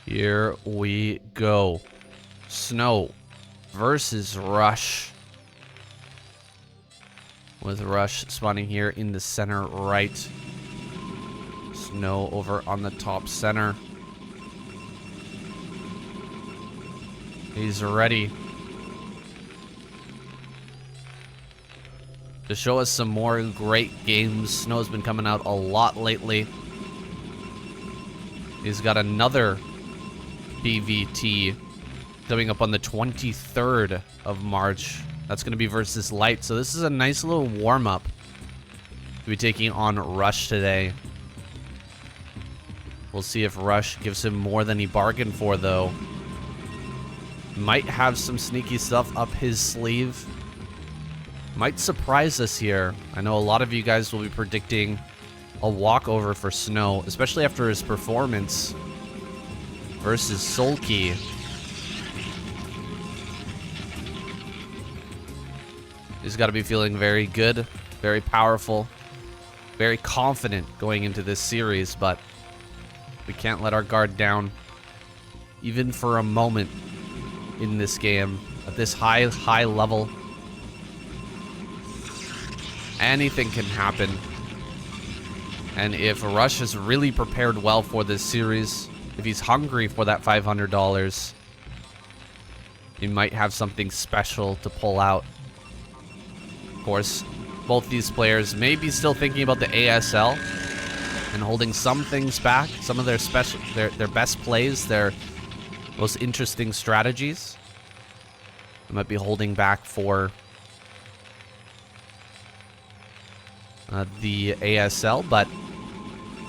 Here we go. SnOw versus Rush. With Rush spawning here in the center right. SnOw over on the top center. He's ready to show us some more great games. SnOw's been coming out a lot lately. He's got another PVT coming up on the 23rd of March. That's going to be versus Light. So this is a nice little warm-up to be taking on Rush today. We'll see if Rush gives him more than he bargained for, though. Might have some sneaky stuff up his sleeve. Might surprise us here. I know a lot of you guys will be predicting a walkover for SnOw, especially after his performance versus Sulky. He's got to be feeling very good, very powerful, very confident going into this series, but we can't let our guard down even for a moment in this game at this high level. Anything can happen. And if Rush has really prepared well for this series, if he's hungry for that $500, he might have something special to pull out. Of course, both these players may be still thinking about the ASL and holding some things back, some of their their best plays, their most interesting strategies. They might be holding back for the ASL, but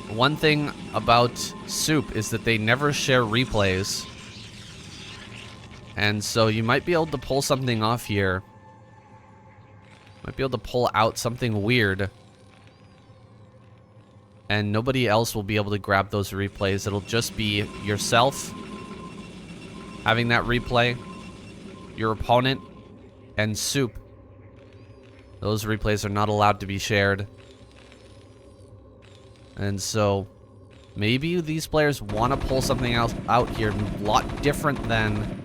one thing about SOOP is that they never share replays. And so you might be able to pull something off here. Might be able to pull out something weird. And nobody else will be able to grab those replays. It'll just be yourself having that replay, your opponent, and SOOP. Those replays are not allowed to be shared. And so maybe these players want to pull something else out here, a lot different than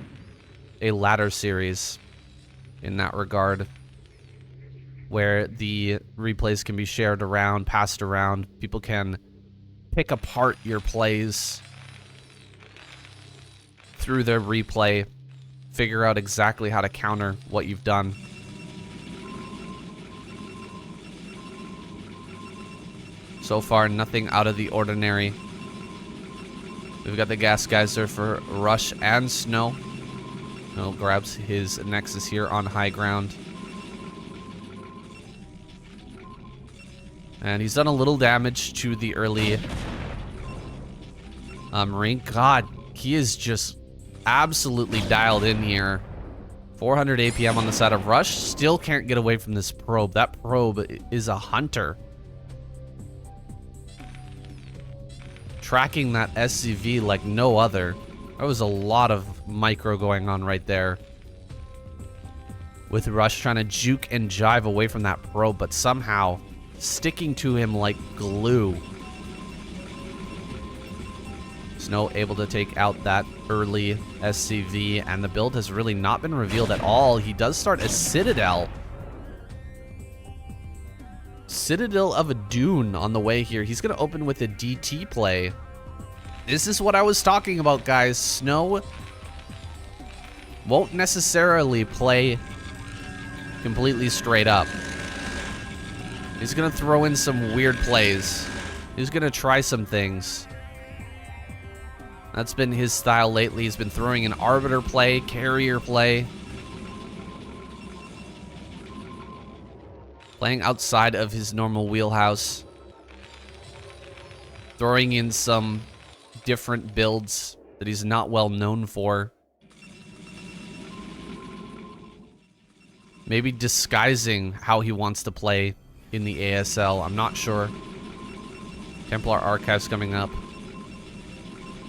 a ladder series in that regard, where the replays can be shared around, passed around. People can pick apart your plays through their replay, figure out exactly how to counter what you've done. So far, nothing out of the ordinary. We've got the gas geyser for Rush and SnOw. SnOw grabs his Nexus here on high ground. And he's done a little damage to the early Marine. God, he is just absolutely dialed in here. 400 APM on the side of Rush. Still can't get away from this probe. That probe is a hunter. Tracking that SCV like no other. There was a lot of micro going on right there. With Rush trying to juke and jive away from that probe, but somehow sticking to him like glue. SnOw able to take out that early SCV, and the build has really not been revealed at all. He does start a Citadel. Citadel of a Dune on the way here. He's going to open with a DT play. This is what I was talking about, guys. SnOw won't necessarily play completely straight up. He's going to throw in some weird plays. He's going to try some things. That's been his style lately. He's been throwing an Arbiter play, Carrier play. Playing outside of his normal wheelhouse. Throwing in some different builds that he's not well known for. Maybe disguising how he wants to play in the ASL. I'm not sure. Templar Archives coming up.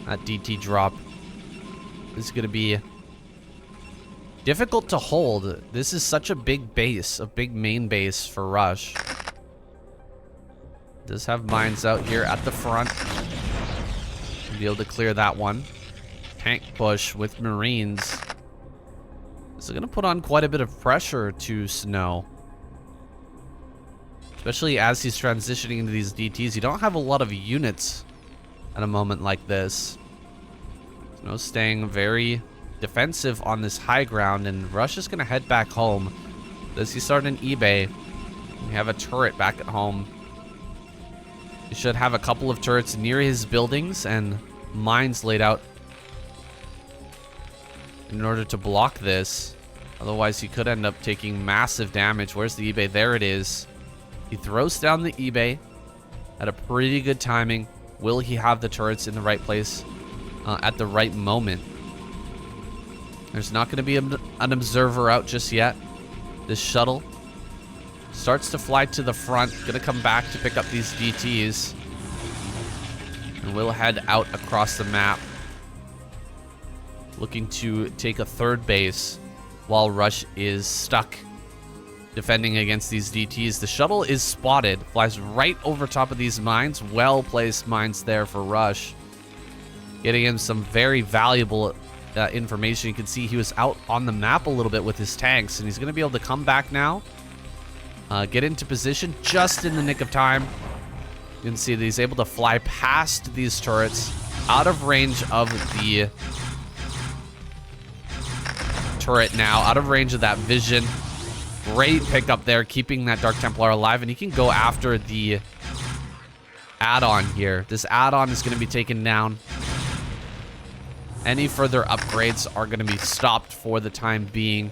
That DT drop is going to be difficult to hold. This is such a big base, a big main base for Rush. Does have mines out here at the front. Be able to clear that one. tank push with Marines is going to put on quite a bit of pressure to SnOw. Especially as he's transitioning into these DTs. You don't have a lot of units at a moment like this. SnOw staying very defensive on this high ground, and Rush is going to head back home. Does he start an eBay? We have a turret back at home. He should have a couple of turrets near his buildings and mines laid out in order to block this. Otherwise, he could end up taking massive damage. Where's the eBay? There it is. He throws down the eBay at a pretty good timing. Will he have the turrets in the right place at the right moment? There's not going to be an observer out just yet. This shuttle starts to fly to the front. Going to come back to pick up these DTs. And we'll head out across the map, looking to take a third base while Rush is stuck defending against these DTs. The shuttle is spotted, flies right over top of these mines. Well-placed mines there for Rush, getting him some very valuable information. You can see he was out on the map a little bit with his tanks, and he's going to be able to come back now, get into position just in the nick of time. You can see that he's able to fly past these turrets, out of range of the turret now, out of range of that vision. Great pickup there, keeping that Dark Templar alive, and he can go after the add-on here. This add-on is going to be taken down. Any further upgrades are going to be stopped for the time being.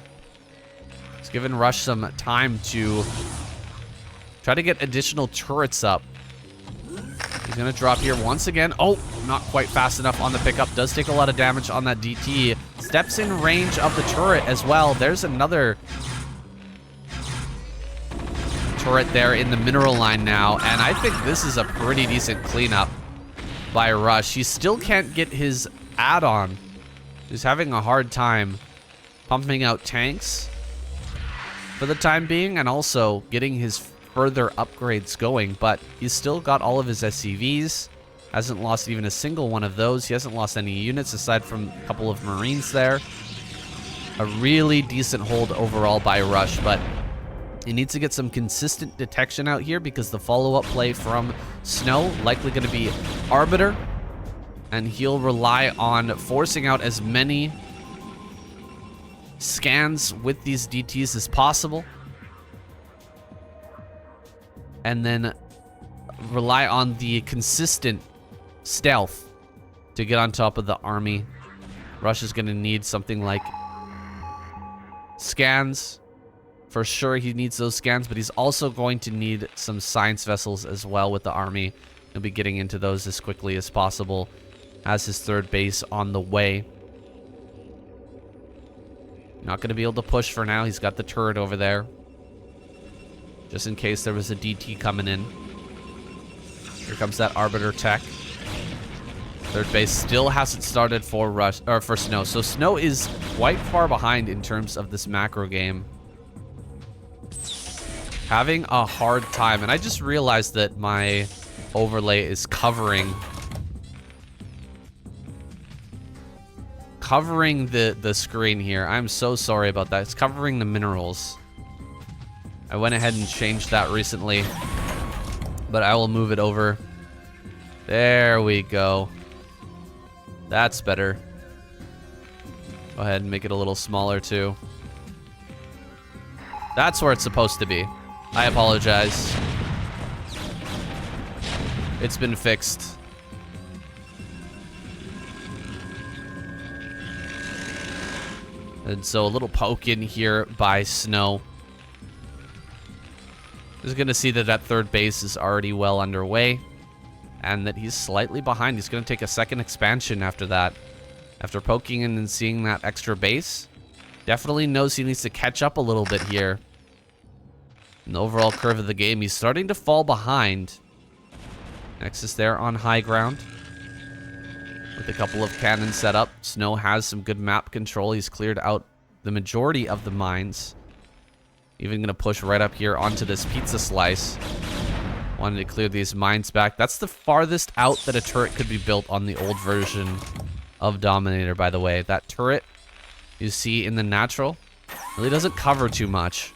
It's given Rush some time to try to get additional turrets up. He's going to drop here once again. Oh, not quite fast enough on the pickup. Does take a lot of damage on that DT. Steps in range of the turret as well. There's another turret there in the mineral line now, and I think this is a pretty decent cleanup by Rush. He still can't get his add-on. He's having a hard time pumping out tanks for the time being, and also getting his further upgrades going, but he's still got all of his SCVs. Hasn't lost even a single one of those. He hasn't lost any units aside from a couple of Marines there. A really decent hold overall by Rush, but he needs to get some consistent detection out here, because the follow-up play from SnOw likely going to be Arbiter, and he'll rely on forcing out as many scans with these DTs as possible, and then rely on the consistent stealth to get on top of the army. Rush is going to need something like scans. For sure, he needs those scans, but he's also going to need some science vessels as well with the army. He'll be getting into those as quickly as possible as his third base on the way. Not going to be able to push for now. He's got the turret over there, just in case there was a DT coming in. Here comes that Arbiter tech. Third base still hasn't started for Rush, or for SnOw. So SnOw is quite far behind in terms of this macro game. Having a hard time, and I just realized that my overlay is covering the screen here. I'm so sorry about that. It's covering the minerals. I went ahead and changed that recently, but I will move it over. There we go. That's better. Go ahead and make it a little smaller too. That's where it's supposed to be. I apologize. It's been fixed. And so a little poke in here by SnOw. He's going to see that that third base is already well underway, and that he's slightly behind. He's going to take a second expansion after that. After poking in and seeing that extra base, definitely knows he needs to catch up a little bit here. In the overall curve of the game, he's starting to fall behind. Nexus there on high ground, with a couple of cannons set up. SnOw has some good map control. He's cleared out the majority of the mines. Even going to push right up here onto this pizza slice. Wanted to clear these mines back. That's the farthest out that a turret could be built on the old version of Dominator, by the way. That turret you see in the natural really doesn't cover too much.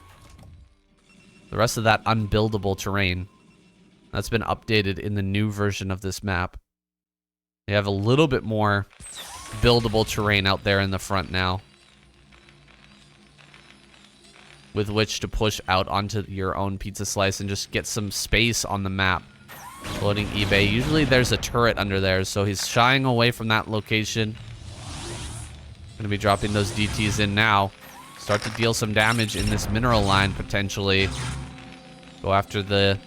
The rest of that unbuildable terrain, that's been updated in the new version of this map. You have a little bit more buildable terrain out there in the front now, with which to push out onto your own pizza slice and just get some space on the map. Loading eBay. Usually there's a turret under there, so he's shying away from that location. Gonna be dropping those DTs in now. Start to deal some damage in this mineral line, potentially. Go after the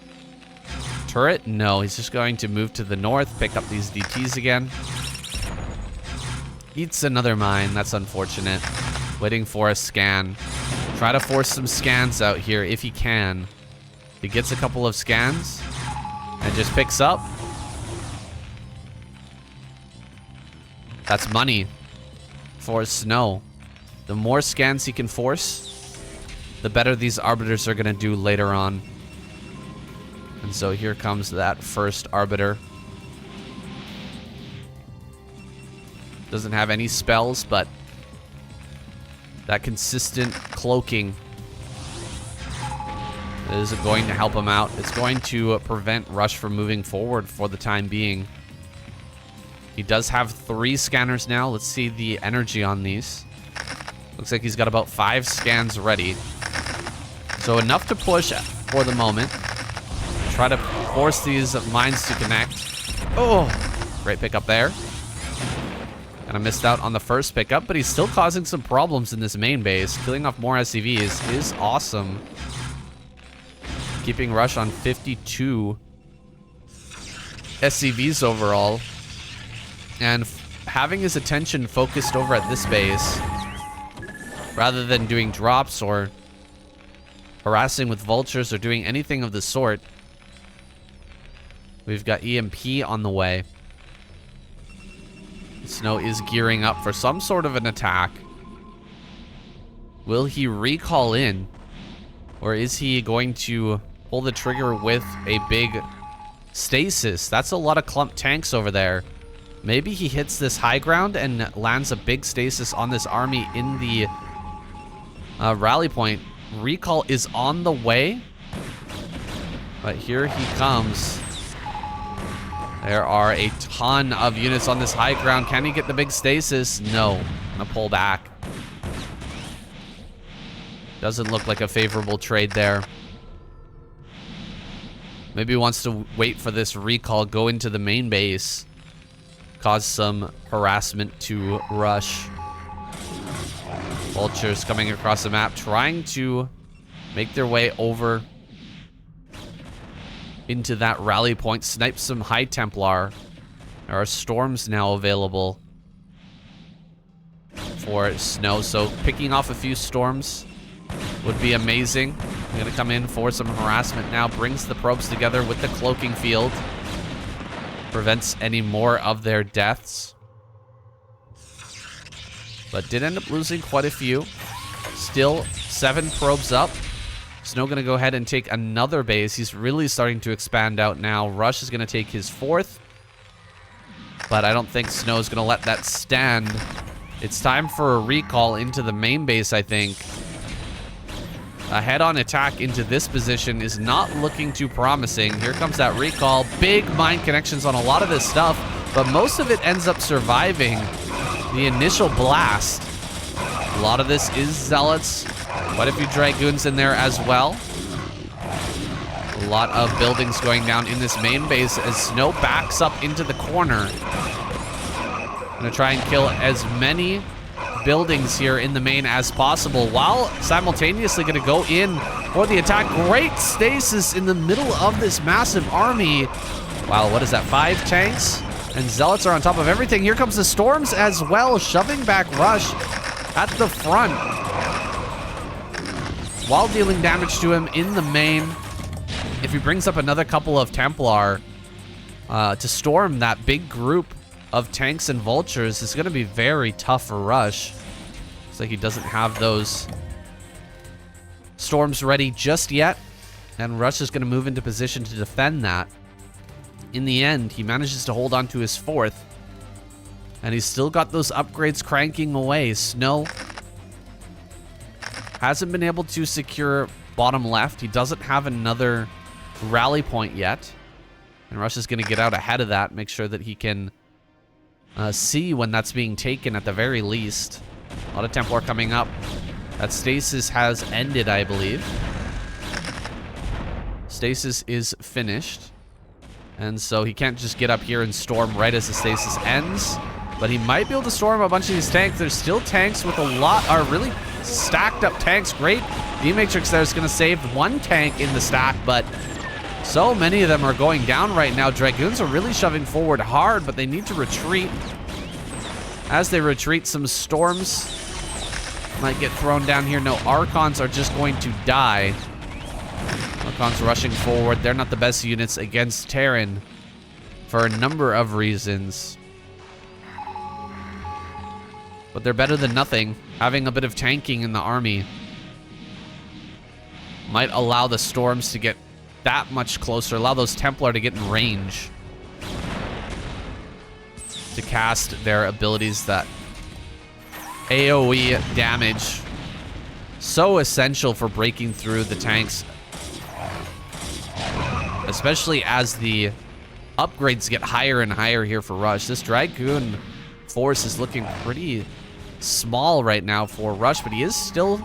turret? No, he's just going to move to the north, pick up these DTs again. Eats another mine. That's unfortunate. Waiting for a scan. Try to force some scans out here if he can. He gets a couple of scans and just picks up. That's money for SnOw. The more scans he can force, the better these Arbiters are going to do later on. And so here comes that first Arbiter. Doesn't have any spells, but that consistent cloaking is going to help him out. It's going to prevent Rush from moving forward for the time being. He does have 3 scanners now. Let's see the energy on these. Looks like he's got about 5 scans ready. So enough to push for the moment. Try to force these mines to connect. Oh, great pickup there. Kind of missed out on the first pickup, but he's still causing some problems in this main base. Killing off more SCVs is awesome. Keeping Rush on 52 SCVs overall. And having his attention focused over at this base, rather than doing drops or harassing with vultures or doing anything of the sort. We've got EMP on the way. SnOw is gearing up for some sort of an attack. Will he recall in? Or is he going to pull the trigger with a big stasis? That's a lot of clump tanks over there. Maybe he hits this high ground and lands a big stasis on this army in the rally point. Recall is on the way. But here he comes. There are a ton of units on this high ground. Can he get the big stasis? No. Gonna pull back. Doesn't look like a favorable trade there. Maybe he wants to wait for this recall, go into the main base, cause some harassment to Rush. Vultures coming across the map, trying to make their way over into that rally point. Snipe some High Templar. There are storms now available for SnOw, so picking off a few storms would be amazing. I'm gonna come in for some harassment now. Brings the probes together with the cloaking field. Prevents any more of their deaths. But did end up losing quite a few. Still 7 probes up. SnOw gonna go ahead and take another base. He's really starting to expand out now. Rush is gonna take his 4th. But I don't think SnOw is gonna let that stand. It's time for a recall into the main base, I think. A head-on attack into this position is not looking too promising. Here comes that recall. Big mine connections on a lot of this stuff, but most of it ends up surviving the initial blast. A lot of this is Zealots. Quite a few Dragoons in there as well. A lot of buildings going down in this main base as SnOw backs up into the corner. Gonna try and kill as many buildings here in the main as possible, while simultaneously gonna go in for the attack. Great stasis in the middle of this massive army. Wow, what is that, 5 tanks? And Zealots are on top of everything. Here comes the storms as well, shoving back Rush at the front, while dealing damage to him in the main. If he brings up another couple of Templar to storm that big group of tanks and vultures, is going to be very tough for Rush. Looks like he doesn't have those storms ready just yet, and Rush is going to move into position to defend that. In the end, he manages to hold on to his 4th, And he's still got those upgrades cranking away. SnOw hasn't been able to secure bottom left. He doesn't have another rally point yet. And Rush is going to get out ahead of that, make sure that he can see when that's being taken at the very least. A lot of Templar coming up. That stasis has ended, I believe. Stasis is finished. And so he can't just get up here and storm right as the stasis ends. But he might be able to storm a bunch of these tanks. There's still tanks with a lot, are really stacked up tanks. Great D-Matrix there is going to save one tank in the stack, but so many of them are going down right now. Dragoons are really shoving forward hard, but they need to retreat. As they retreat, some storms might get thrown down here. No, Archons are just going to die. Archons rushing forward. They're not the best units against Terran for a number of reasons. But they're better than nothing. Having a bit of tanking in the army might allow the storms to get that much closer, allow those Templar to get in range to cast their abilities. That AoE damage, so essential for breaking through the tanks, especially as the upgrades get higher and higher here for Rush. This Dragoon force is looking pretty small right now for Rush, but he is still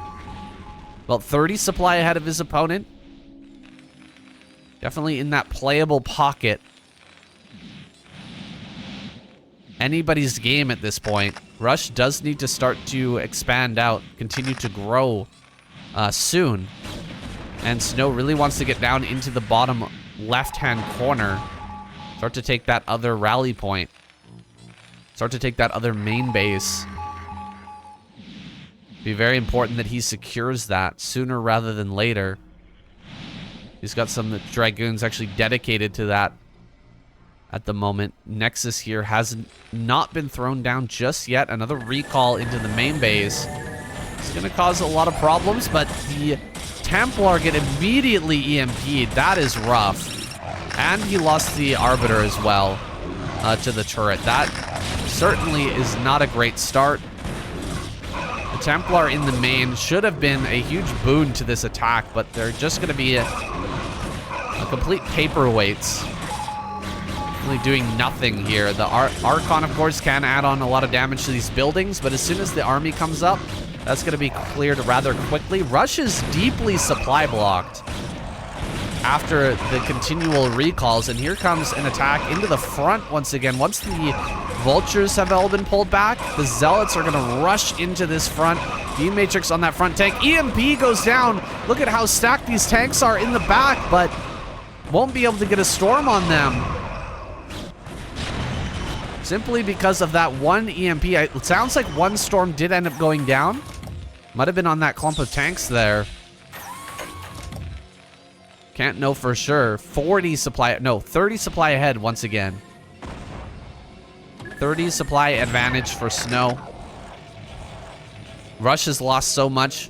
about 30 supply ahead of his opponent. Definitely in that playable pocket. Anybody's game at this point. Rush does need to start to expand out, continue to grow soon. And SnOw really wants to get down into the bottom left-hand corner. Start to take that other rally point. Start to take that other main base. Be very important that he secures that sooner rather than later. He's got some Dragoons actually dedicated to that at the moment. Nexus here has not been thrown down just yet. Another recall into the main base. It's going to cause a lot of problems, but the Templar get immediately EMP'd. That is rough. And he lost the Arbiter as well to the turret. That certainly is not a great start. The Templar in the main should have been a huge boon to this attack, but they're just going to be a complete paperweights. Really doing nothing here. The Archon, of course, can add on a lot of damage to these buildings, but as soon as the army comes up, that's going to be cleared rather quickly. Rush is deeply supply blocked after the continual recalls, and here comes an attack into the front once again. Once the Vultures have all been pulled back, the Zealots are going to rush into this front. D-Matrix on that front tank. EMP goes down. Look at how stacked these tanks are in the back, but won't be able to get a storm on them. Simply because of that one EMP. It sounds like one storm did end up going down. Might have been on that clump of tanks there. Can't know for sure. 30 supply ahead once again. 30 supply advantage for SnOw. Rush has lost so much.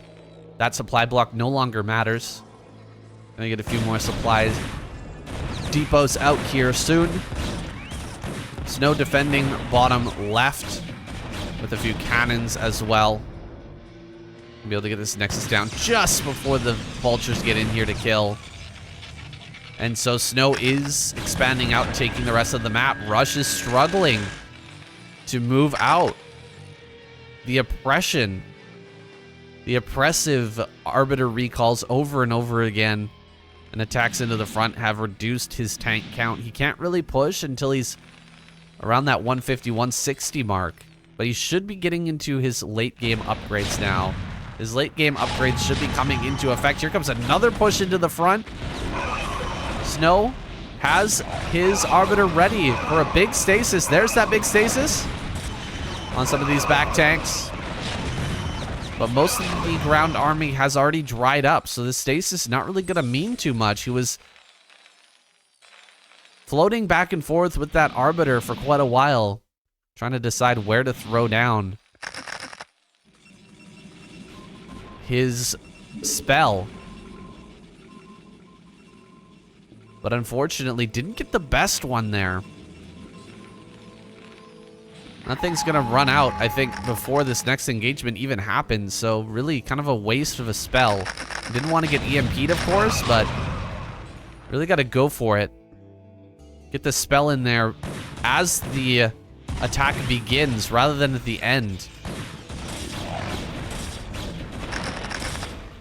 That supply block no longer matters. Gonna get a few more supplies. Depots out here soon. SnOw defending bottom left with a few cannons as well. Be able to get this Nexus down just before the Vultures get in here to kill. And so SnOw is expanding out, taking the rest of the map. Rush is struggling to move out. The oppression, the oppressive Arbiter recalls over and over again and attacks into the front have reduced his tank count. He can't really push until he's around that 150, 160 mark. But he should be getting into his late game upgrades now. His late game upgrades should be coming into effect. Here comes another push into the front. SnOw has his Arbiter ready for a big stasis. There's that big stasis on some of these back tanks. But most of the ground army has already dried up, so the stasis is not really going to mean too much. He was floating back and forth with that Arbiter for quite a while, trying to decide where to throw down his spell. But unfortunately, didn't get the best one there. That thing's gonna run out, I think, before this next engagement even happens. So really kind of a waste of a spell. Didn't want to get EMP'd, of course, but really got to go for it. Get the spell in there as the attack begins rather than at the end.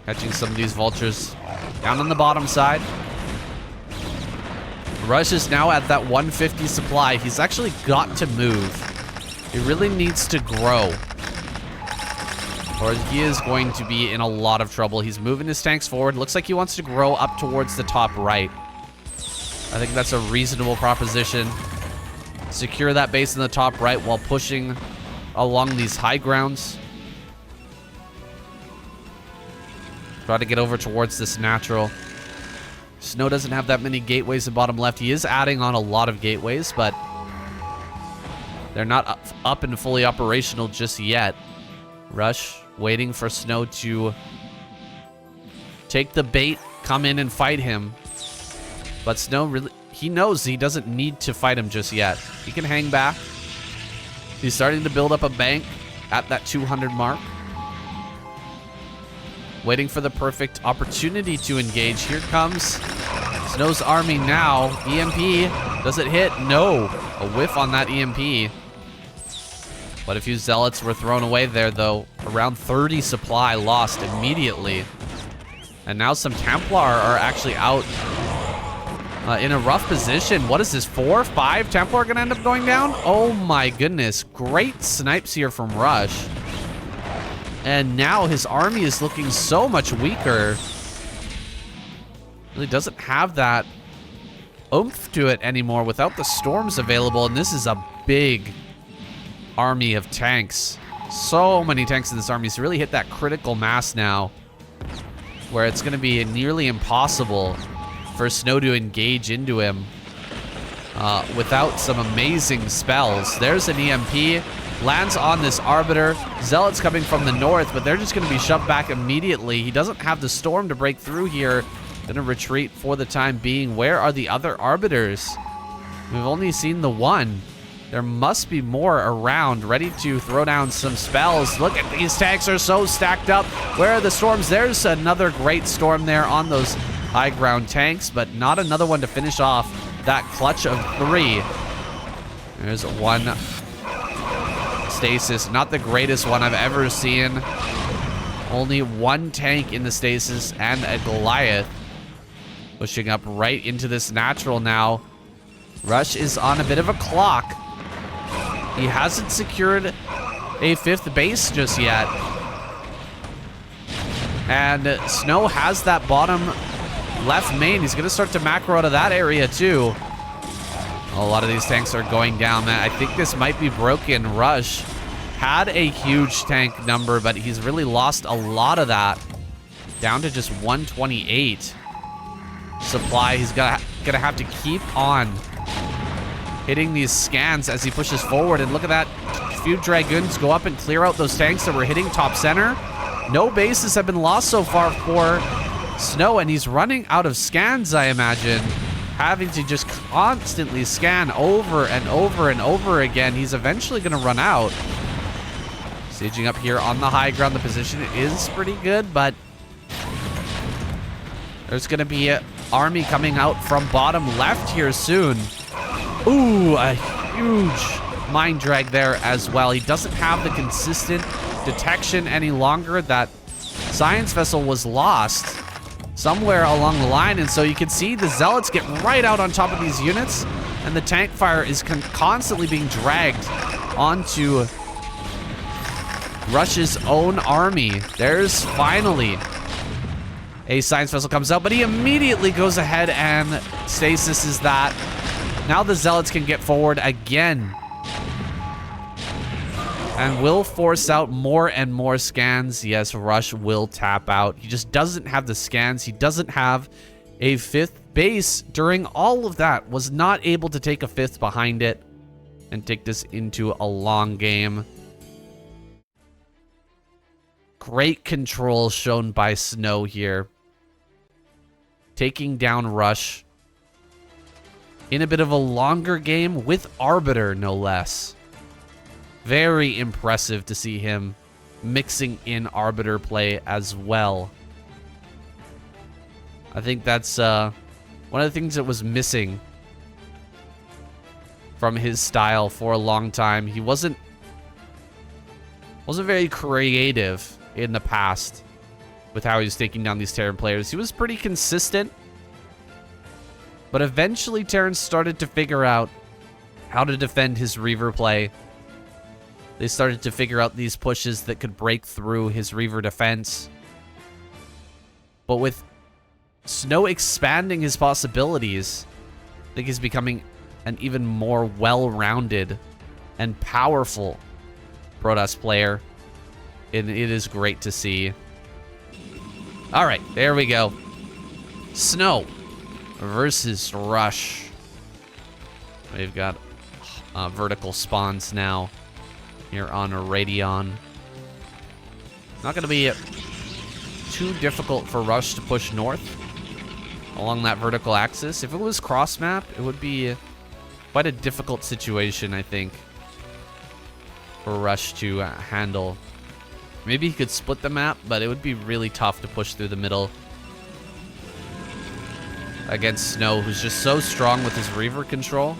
Catching some of these vultures down on the bottom side. Rush is now at that 150 supply. He's actually got to move. He really needs to grow, or he is going to be in a lot of trouble. He's moving his tanks forward. Looks like he wants to grow up towards the top right. I think that's a reasonable proposition. Secure that base in the top right while pushing along these high grounds. Try to get over towards this natural. SnOw doesn't have that many gateways in bottom left. He is adding on a lot of gateways, but they're not up and fully operational just yet. Rush waiting for SnOw to take the bait, come in and fight him. But SnOw really, he knows he doesn't need to fight him just yet. He can hang back. He's starting to build up a bank at that 200 mark. Waiting for the perfect opportunity to engage. Here comes SnOw's army now. EMP, does it hit? No, a whiff on that EMP. But a few zealots were thrown away there, though. Around 30 supply lost immediately. And now some Templar are actually out in a rough position. What is this, 4, 5 Templar gonna end up going down? Oh my goodness, great snipes here from Rush. And now his army is looking so much weaker. Really doesn't have that oomph to it anymore without the storms available. And this is a big army of tanks. So many tanks in this army. He's really hit that critical mass now, where it's going to be nearly impossible for SnOw to engage into him without some amazing spells. There's an EMP. Lands on this Arbiter. Zealots coming from the north, but they're just going to be shoved back immediately. He doesn't have the storm to break through here. Going to retreat for the time being. Where are the other Arbiters? We've only seen the one. There must be more around, ready to throw down some spells. Look at these tanks, are so stacked up. Where are the storms? There's another great storm there on those high ground tanks, but not another one to finish off that clutch of 3. There's one stasis, not the greatest one I've ever seen. Only one tank in the stasis and a Goliath. Pushing up right into this natural now. Rush is on a bit of a clock. He hasn't secured a 5th base just yet. And SnOw has that bottom left main. He's going to start to macro out of that area too. A lot of these tanks are going down, man. I think this might be broken. Rush had a huge tank number, but he's really lost a lot of that. Down to just 128 supply. He's gonna have to keep on hitting these scans as he pushes forward. And look at that. A few Dragoons go up and clear out those tanks that were hitting top center. No bases have been lost so far for SnOw, and he's running out of scans, I imagine. Having to just constantly scan over and over and over again. He's eventually going to run out. Sieging up here on the high ground. The position is pretty good, but there's going to be an army coming out from bottom left here soon. Ooh, a huge mind drag there as well. He doesn't have the consistent detection any longer. That science vessel was lost somewhere along the line, and so you can see the zealots get right out on top of these units, and the tank fire is constantly being dragged onto Rush's own army. There's finally a science vessel comes out, but he immediately goes ahead and stasises that. Now the zealots can get forward again and will force out more and more scans. Yes, Rush will tap out. He just doesn't have the scans. He doesn't have a 5th base. During all of that, was not able to take a 5th behind it and take this into a long game. Great control shown by SnOw here. Taking down Rush in a bit of a longer game with Arbiter, no less. Very impressive to see him mixing in Arbiter play as well. I think that's one of the things that was missing from his style for a long time. He wasn't very creative in the past with how he was taking down these Terran players. He was pretty consistent, but eventually Terrans started to figure out how to defend his Reaver play. They started to figure out these pushes that could break through his Reaver defense. But with SnOw expanding his possibilities, I think he's becoming an even more well-rounded and powerful Protoss player. And it is great to see. All right, there we go. SnOw versus Rush. We've got vertical spawns now here on a Radion. Not going to be too difficult for Rush to push north along that vertical axis. If it was cross map, it would be quite a difficult situation, I think, for Rush to handle. Maybe he could split the map, but it would be really tough to push through the middle against SnOw, who's just so strong with his Reaver control.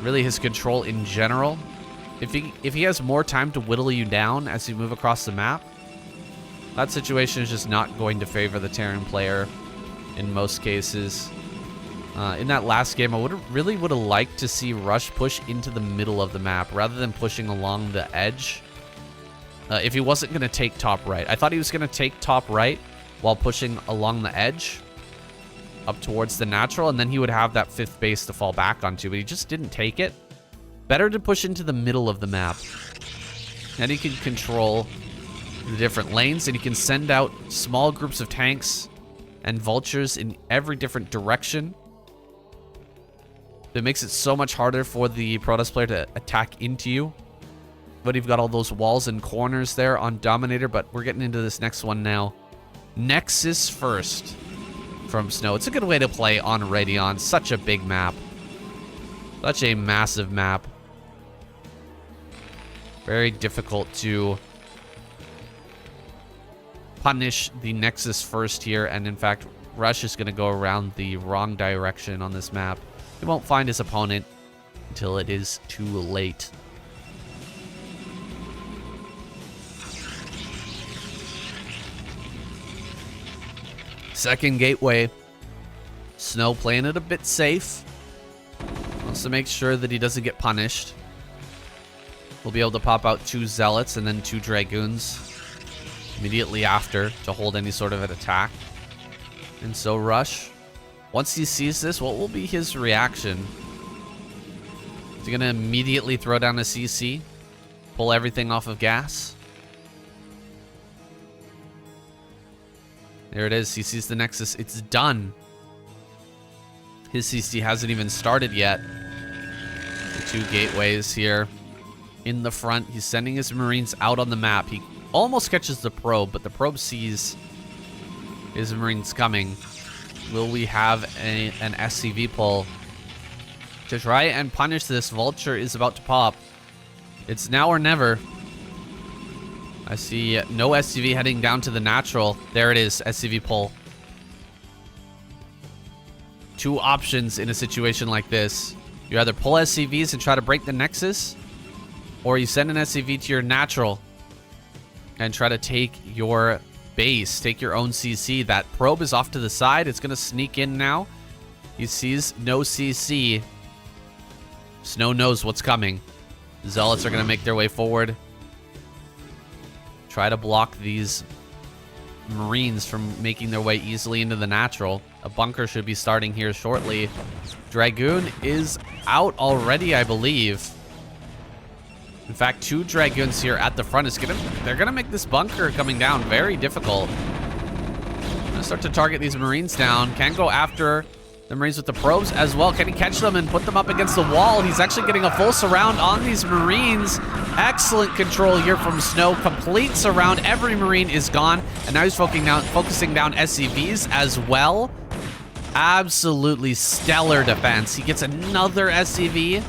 Really, his control in general. If he has more time to whittle you down as you move across the map, that situation is just not going to favor the Terran player in most cases. In that last game, I really would have liked to see Rush push into the middle of the map rather than pushing along the edge. If he wasn't going to take top right. I thought he was going to take top right while pushing along the edge up towards the natural, and then he would have that 5th base to fall back onto, but he just didn't take it. Better to push into the middle of the map. And he can control the different lanes, and he can send out small groups of tanks and vultures in every different direction. It makes it so much harder for the Protoss player to attack into you. But you've got all those walls and corners there on Dominator, but we're getting into this next one now. Nexus first from SnOw. It's a good way to play on Radion. Such a big map. Such a massive map. Very difficult to punish the Nexus first here, and in fact, Rush is going to go around the wrong direction on this map. He won't find his opponent until it is too late. Second gateway. SnOw playing it a bit safe. Wants to make sure that he doesn't get punished. We'll be able to pop out 2 Zealots and then 2 Dragoons immediately after to hold any sort of an attack. And so Rush, once he sees this, what will be his reaction? Is he going to immediately throw down a CC? Pull everything off of gas? There it is. He sees the Nexus. It's done. His CC hasn't even started yet. The 2 gateways here in the front. He's sending his Marines out on the map. He almost catches the probe, but the probe sees his Marines coming. Will we have an SCV pull to try and punish this? Vulture is about to pop. It's now or never. I see no SCV heading down to the natural. There it is, SCV pull. 2 options in a situation like this. You either pull SCVs and try to break the Nexus, or you send an SCV to your natural and try to take your base, take your own CC. That probe is off to the side. It's going to sneak in now. He sees no CC. SnOw knows what's coming. Zealots are going to make their way forward. Try to block these Marines from making their way easily into the natural. A bunker should be starting here shortly. Dragoon is out already, I believe. In fact, 2 Dragoons here at the front they're gonna make this bunker coming down very difficult. Gonna start to target these Marines down. Can go after the Marines with the probes as well. Can he catch them and put them up against the wall? He's actually getting a full surround on these Marines. Excellent control here from SnOw. Complete surround. Every Marine is gone. And now he's focusing down SCVs as well. Absolutely stellar defense. He gets another SCV.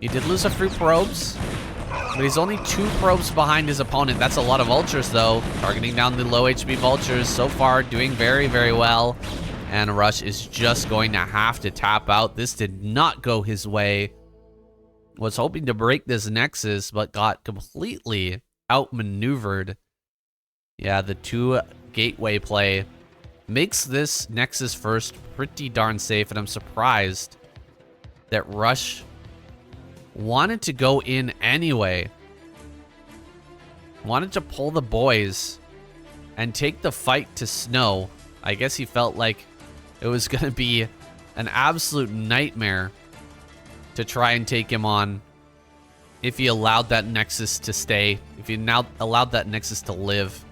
He did lose a few probes, but he's only 2 probes behind his opponent. That's a lot of vultures, though. Targeting down the low HP vultures. So far, doing very, very well. And Rush is just going to have to tap out. This did not go his way. Was hoping to break this Nexus, but got completely outmaneuvered. Yeah, the 2 gateway play makes this Nexus first pretty darn safe, and I'm surprised that Rush wanted to go in anyway. Wanted to pull the boys and take the fight to SnOw. I guess he felt like it was going to be an absolute nightmare to try and take him on if he allowed that Nexus to stay. If he now allowed that Nexus to live,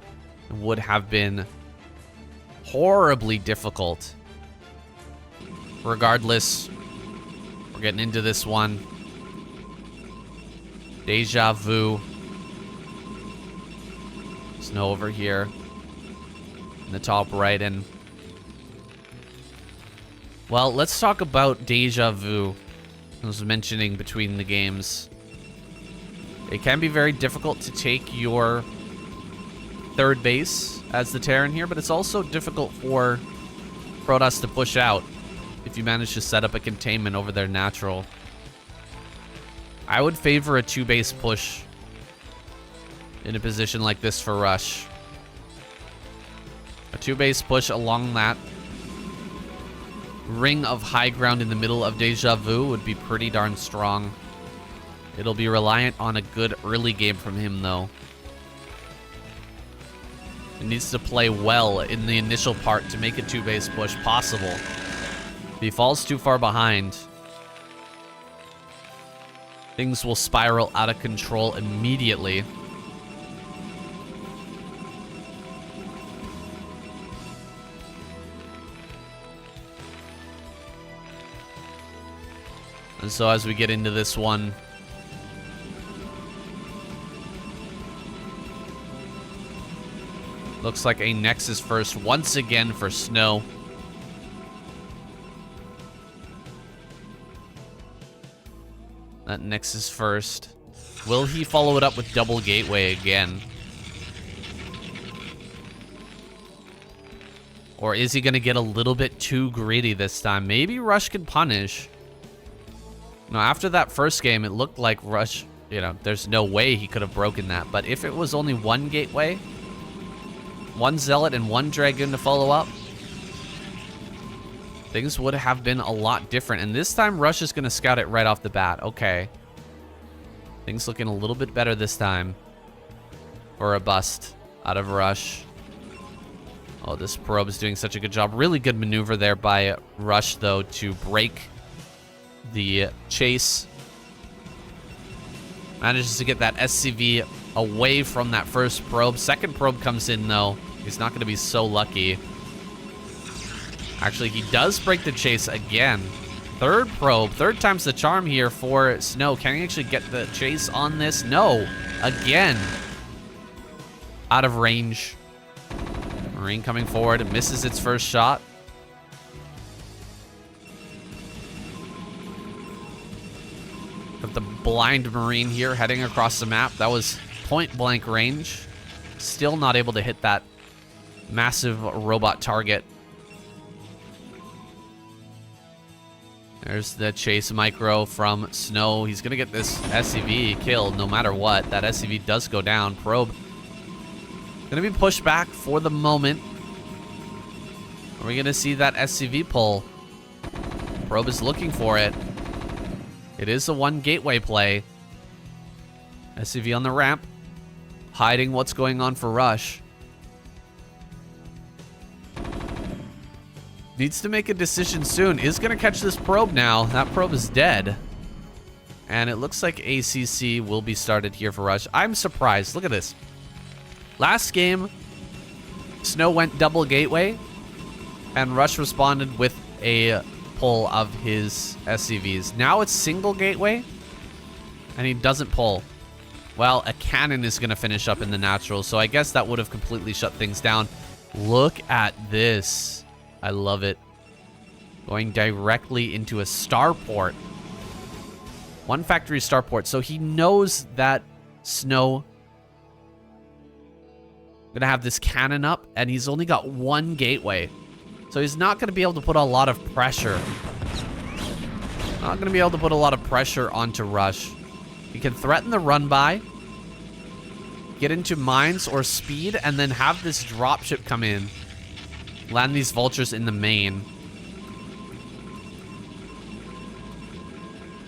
it would have been horribly difficult. Regardless, we're getting into this one. Deja Vu. SnOw over here in the top right. And well, let's talk about Deja Vu. I was mentioning between the games, it can be very difficult to take your 3rd base as the Terran here, but it's also difficult for Protoss to push out if you manage to set up a containment over their natural. I would favor a 2-base push in a position like this for Rush. A 2-base push along that ring of high ground in the middle of Deja Vu would be pretty darn strong. It'll be reliant on a good early game from him, though. It needs to play well in the initial part to make a 2-base push possible. If he falls too far behind, things will spiral out of control immediately. And so as we get into this one, looks like a Nexus first once again for SnOw. That Nexus first. Will he follow it up with double gateway again? Or is he going to get a little bit too greedy this time? Maybe Rush can punish. Now, after that first game, it looked like Rush, you know, there's no way he could have broken that. But if it was only 1 gateway, 1 Zealot and 1 Dragoon to follow up, things would have been a lot different. And this time, Rush is going to scout it right off the bat. Okay. Things looking a little bit better this time for a bust out of Rush. Oh, this probe is doing such a good job. Really good maneuver there by Rush, though, to break the chase. Manages to get that SCV away from that first probe. Second probe comes in, though. He's not going to be so lucky. Actually, he does break the chase again. Third probe. 3rd time's the charm here for SnOw. Can he actually get the chase on this? No. Again. Out of range. Marine coming forward. Misses its first shot. Got the blind Marine here heading across the map. That was point blank range. Still not able to hit that massive robot target. There's the chase micro from SnOw. He's going to get this SCV killed no matter what. That SCV does go down. Probe going to be pushed back for the moment. Are we going to see that SCV pull? Probe is looking for it. It is a 1 gateway play. SCV on the ramp. Hiding what's going on for Rush. Needs to make a decision soon. Is going to catch this probe now. That probe is dead. And it looks like ACC will be started here for Rush. I'm surprised. Look at this. Last game, SnOw went double gateway. And Rush responded with a pull of his SCVs. Now it's single gateway. And he doesn't pull. Well, a cannon is going to finish up in the natural. So I guess that would have completely shut things down. Look at this. I love it. Going directly into a starport. 1 factory starport. So he knows that SnOw gonna have this cannon up, and he's only got 1 gateway. So he's not gonna be able to put a lot of pressure. Not gonna be able to put a lot of pressure onto Rush. He can threaten the run by, get into mines or speed, and then have this dropship come in. Land these vultures in the main.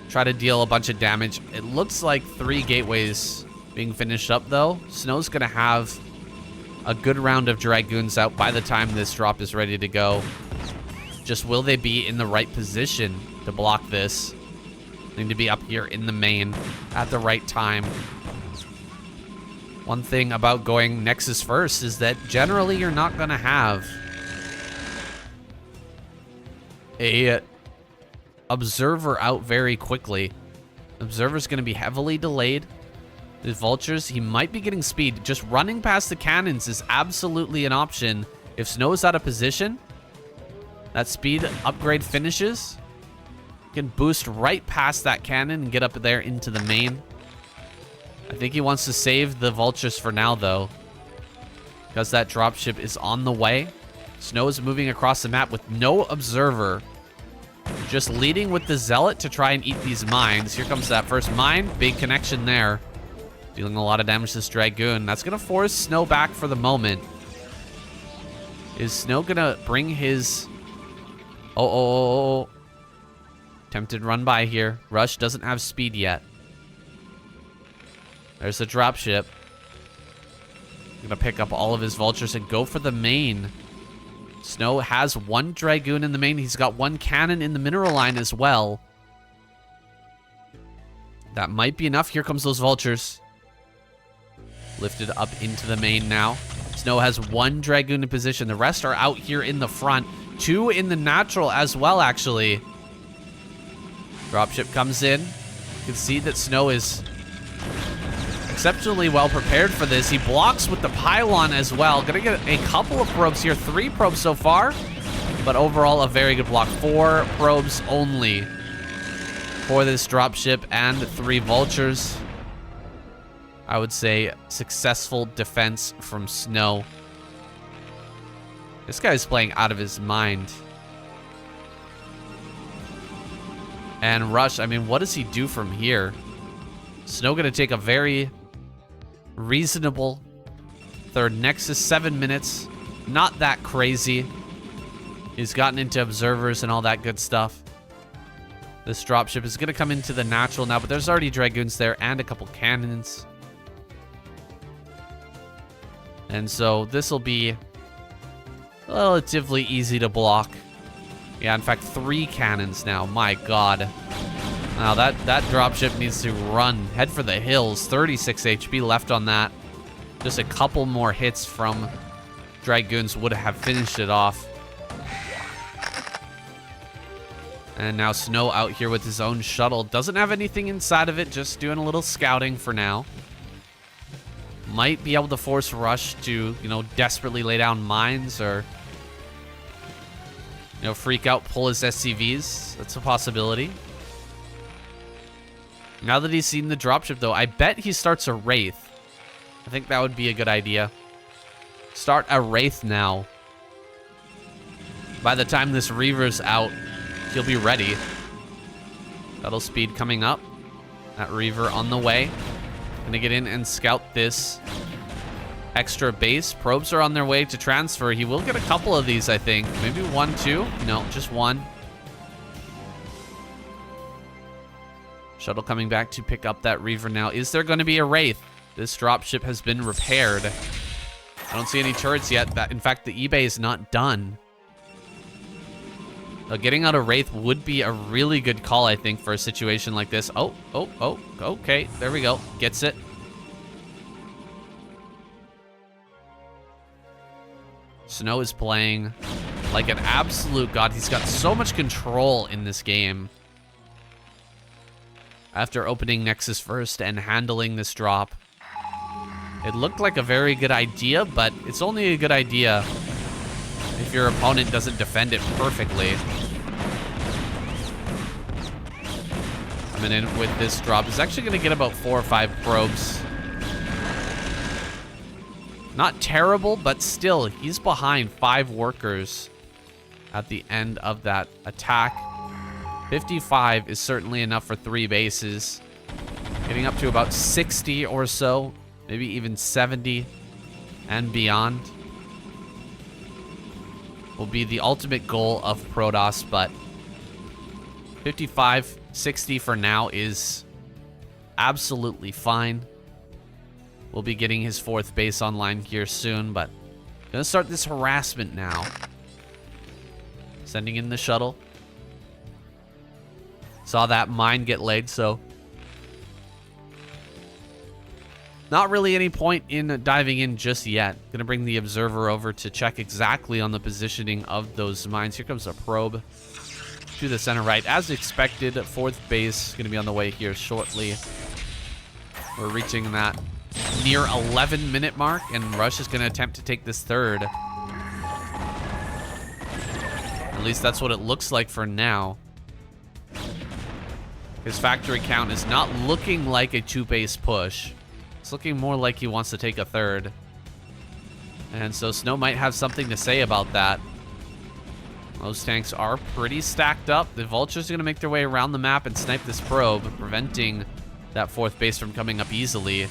Try to deal a bunch of damage. It looks like 3 gateways being finished up, though. SnOw's gonna have a good round of Dragoons out by the time this drop is ready to go. Just will they be in the right position to block this? Need to be up here in the main at the right time. One thing about going Nexus first is that generally you're not gonna have a observer out very quickly. Observer's gonna be heavily delayed. The vultures, he might be getting speed. Just running past the cannons is absolutely an option. If SnOw's out of position, that speed upgrade finishes. Can boost right past that cannon and get up there into the main. I think he wants to save the vultures for now, though, because that dropship is on the way. SnOw is moving across the map with no observer. Just leading with the Zealot to try and eat these mines. Here comes that first mine. Big connection there. Dealing a lot of damage to this Dragoon. That's going to force SnOw back for the moment. Is SnOw going to bring his... Oh. Tempted run by here. Rush doesn't have speed yet. There's the dropship. Gonna pick up all of his vultures and go for the main. SnOw has 1 Dragoon in the main. He's got 1 cannon in the mineral line as well. That might be enough. Here comes those vultures. Lifted up into the main now. SnOw has 1 Dragoon in position. The rest are out here in the front. 2 in the natural as well, actually. Dropship comes in. You can see that SnOw is exceptionally well prepared for this. He blocks with the pylon as well. Gonna get a couple of probes here. 3 probes so far, but overall a very good block. 4 probes only for this dropship and 3 vultures. I would say successful defense from SnOw. This guy's playing out of his mind. And Rush, I mean, what does he do from here? SnOw gonna take a very reasonable third Nexus, 7 minutes. Not that crazy. He's gotten into observers and all that good stuff. This dropship is gonna come into the natural now, but there's already Dragoons there and a couple cannons. And so this will be relatively easy to block. Yeah, in fact, 3 cannons now. My God. Now that dropship needs to run. Head for the hills. 36 HP left on that. Just a couple more hits from Dragoons would have finished it off. And now SnOw out here with his own shuttle. Doesn't have anything inside of it. Just doing a little scouting for now. Might be able to force Rush to, you know, desperately lay down mines or... you know, freak out, pull his SCVs. That's a possibility. Now that he's seen the dropship, though, I bet he starts a Wraith. I think that would be a good idea. Start a Wraith now. By the time this Reaver's out, he'll be ready. Shuttle speed coming up. That Reaver on the way. Gonna get in and scout this extra base. Probes are on their way to transfer. He will get a couple of these, I think. Maybe 1, 2. No, just 1. Shuttle coming back to pick up that Reaver now. Is there going to be a Wraith? This dropship has been repaired. I don't see any turrets yet. In fact, the eBay is not done. Getting out a Wraith would be a really good call, I think, for a situation like this. Oh, okay. There we go. Gets it. SnOw is playing like an absolute god. He's got so much control in this game. After opening Nexus first and handling this drop. It looked like a very good idea, but it's only a good idea if your opponent doesn't defend it perfectly. I coming in with this drop. He's actually going to get about 4 or 5 probes. Not terrible, but still, he's behind 5 workers at the end of that attack. 55 is certainly enough for 3 bases. Getting up to about 60 or so, maybe even 70 and beyond will be the ultimate goal of Protoss, but 55, 60 for now is absolutely fine. We'll be getting his 4th base online here soon, but gonna start this harassment now. Sending in the shuttle. Saw that mine get laid, so not really any point in diving in just yet. Gonna bring the observer over to check exactly on the positioning of those mines. Here comes a probe to the center right. As expected, 4th base gonna be on the way here shortly. We're reaching that near 11-minute mark, and Rush is gonna attempt to take this 3rd. At least that's what it looks like for now. His factory count is not looking like a 2-base push. It's looking more like he wants to take a 3rd. And so SnOw might have something to say about that. Those tanks are pretty stacked up. The vultures are going to make their way around the map and snipe this probe, preventing that 4th base from coming up easily.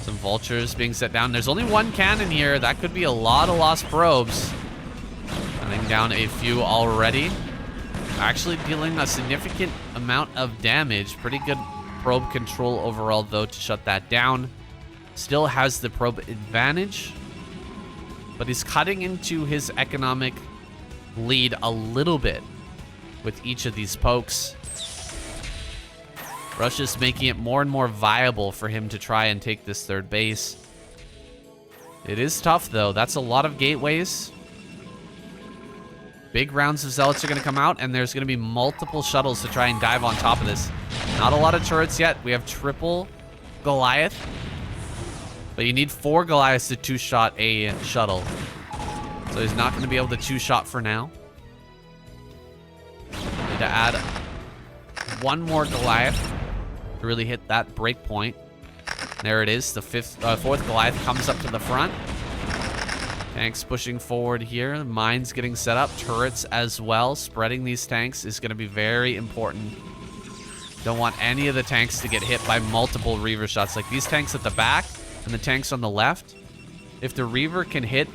Some vultures being set down. There's only 1 cannon here. That could be a lot of lost probes. Running down a few already. Actually dealing a significant amount of damage. Pretty good probe control overall, though, to shut that down. Still has the probe advantage, but he's cutting into his economic lead a little bit with each of these pokes. Russia's making it more and more viable for him to try and take this 3rd base. It is tough, though. That's a lot of gateways. Big rounds of zealots are going to come out, and there's going to be multiple shuttles to try and dive on top of this. Not a lot of turrets yet. We have triple Goliath, but you need 4 Goliaths to 2-shot a shuttle. So he's not going to be able to 2-shot for now. Need to add 1 more Goliath to really hit that break point. There it is. The 4th Goliath comes up to the front. Tanks pushing forward here. Mines getting set up. Turrets as well. Spreading these tanks is going to be very important. Don't want any of the tanks to get hit by multiple Reaver shots. Like these tanks at the back and the tanks on the left. If the Reaver can hit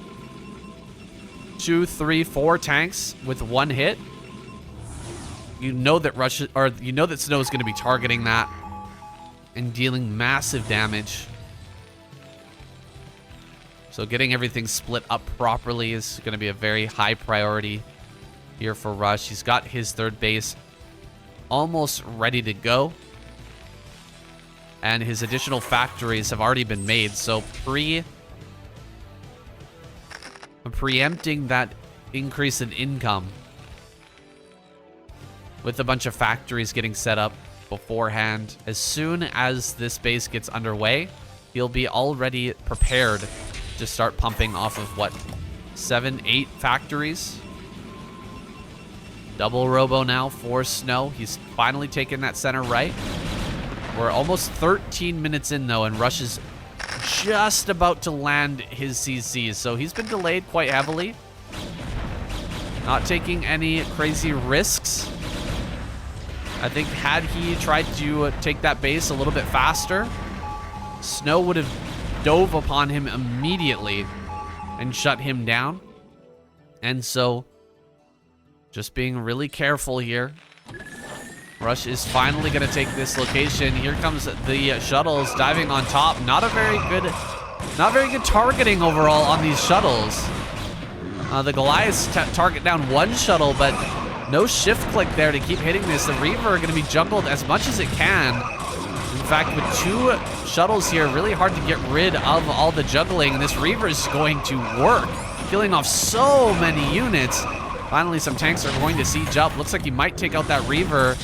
2, 3, 4 tanks with 1 hit, you know that SnOw is going to be targeting that and dealing massive damage. So getting everything split up properly is going to be a very high priority here for Rush. He's got his 3rd base almost ready to go, and his additional factories have already been made. So preempting that increase in income with a bunch of factories getting set up beforehand. As soon as this base gets underway, he'll be already prepared to start pumping off of, what, 7, 8 factories? Double robo now for SnOw. He's finally taken that center right. We're almost 13 minutes in, though, and Rush is just about to land his CCs. So he's been delayed quite heavily. Not taking any crazy risks. I think had he tried to take that base a little bit faster, SnOw would have dove upon him immediately and shut him down. And so just being really careful here. Rush is finally going to take this location. Here comes the shuttles diving on top. Not very good targeting overall on these shuttles. The Goliaths target down 1 shuttle, but no shift click there to keep hitting this. The Reaver are going to be juggled as much as it can. In fact, with 2 shuttles here, really hard to get rid of all the juggling. And this Reaver is going to work, killing off so many units. Finally, some tanks are going to siege up. Looks like he might take out that Reaver.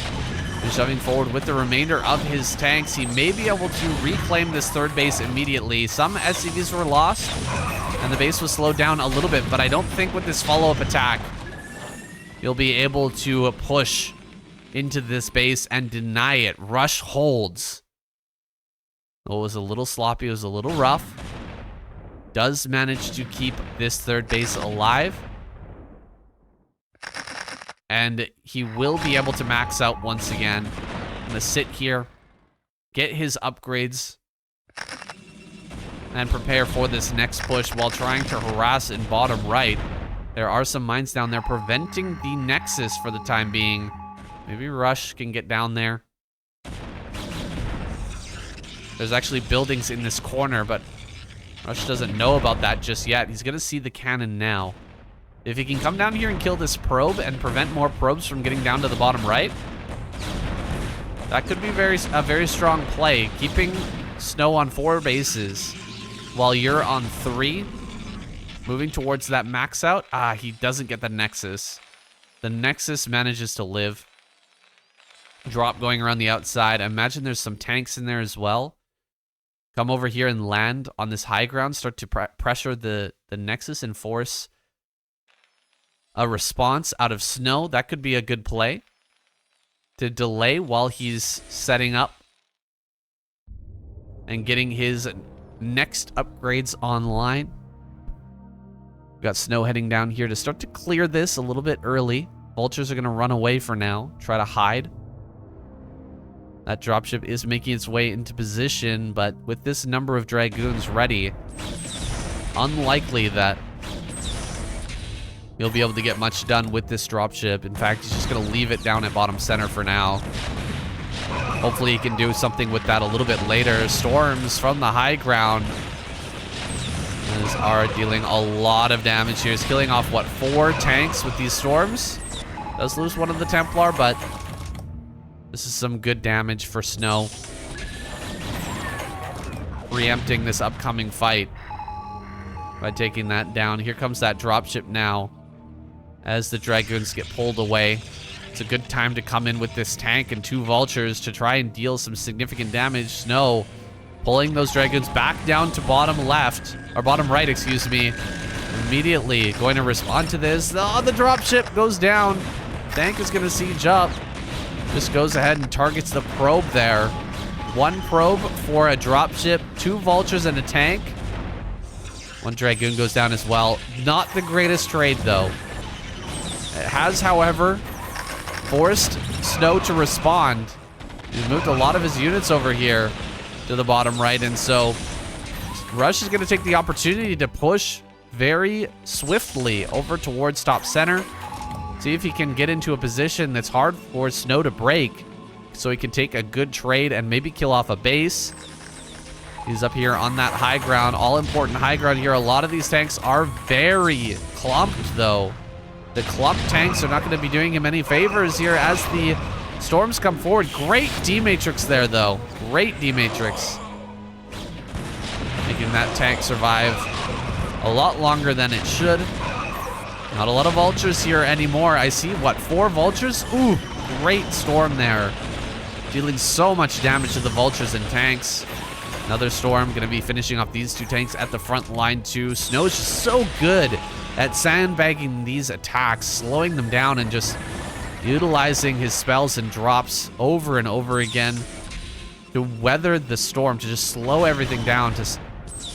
And shoving forward with the remainder of his tanks. He may be able to reclaim this 3rd base immediately. Some SCVs were lost, and the base was slowed down a little bit, but I don't think with this follow-up attack, you'll be able to push into this base and deny it. Rush holds. Oh, it was a little sloppy. It was a little rough. Does manage to keep this third base alive. And he will be able to max out once again. I'm going to sit here, get his upgrades, and prepare for this next push while trying to harass in bottom right. There are some mines down there preventing the Nexus for the time being. Maybe Rush can get down there. There's actually buildings in this corner, but Rush doesn't know about that just yet. He's going to see the cannon now. If he can come down here and kill this probe and prevent more probes from getting down to the bottom right, that could be a very strong play. Keeping SnOw on 4 bases while you're on 3, moving towards that max out. He doesn't get the Nexus. The Nexus manages to live. Drop going around the outside. I imagine there's some tanks in there as well. Come over here and land on this high ground. Start to pressure the Nexus and force a response out of SnOw. That could be a good play. To delay while he's setting up and getting his next upgrades online. We got SnOw heading down here to start to clear this a little bit early. Vultures are going to run away for now. Try to hide. That dropship is making its way into position, but with this number of Dragoons ready, unlikely that he'll be able to get much done with this dropship. In fact, he's just going to leave it down at bottom center for now. Hopefully he can do something with that a little bit later. Storms from the high ground are dealing a lot of damage here. He's killing off, what, 4 tanks with these storms? Does lose one of the Templar, but this is some good damage for SnOw. Preempting this upcoming fight by taking that down. Here comes that dropship now as the Dragoons get pulled away. It's a good time to come in with this tank and 2 Vultures to try and deal some significant damage. SnOw pulling those Dragoons back down to bottom left, or bottom right, excuse me. Immediately going to respond to this. Oh, the dropship goes down. Tank is going to siege up. Just goes ahead and targets the probe there. 1 probe for a dropship, 2 Vultures and a tank. 1 Dragoon goes down as well. Not the greatest trade, though. It has, however, forced SnOw to respond. He's moved a lot of his units over here to the bottom right, and so Rush is going to take the opportunity to push very swiftly over towards top center. See if he can get into a position that's hard for SnOw to break, so he can take a good trade and maybe kill off a base. He's up here on that high ground, all important high ground here. A lot of these tanks are very clumped, though. The clumped tanks are not going to be doing him any favors here as the storms come forward. Great D-Matrix there, though. Great D-Matrix. Making that tank survive a lot longer than it should. Not a lot of Vultures here anymore. I see, what, 4 Vultures? Ooh, great storm there. Dealing so much damage to the Vultures and tanks. Another storm going to be finishing off these 2 tanks at the front line too. SnOw is just so good at sandbagging these attacks, slowing them down, and just utilizing his spells and drops over and over again to weather the storm, to just slow everything down, to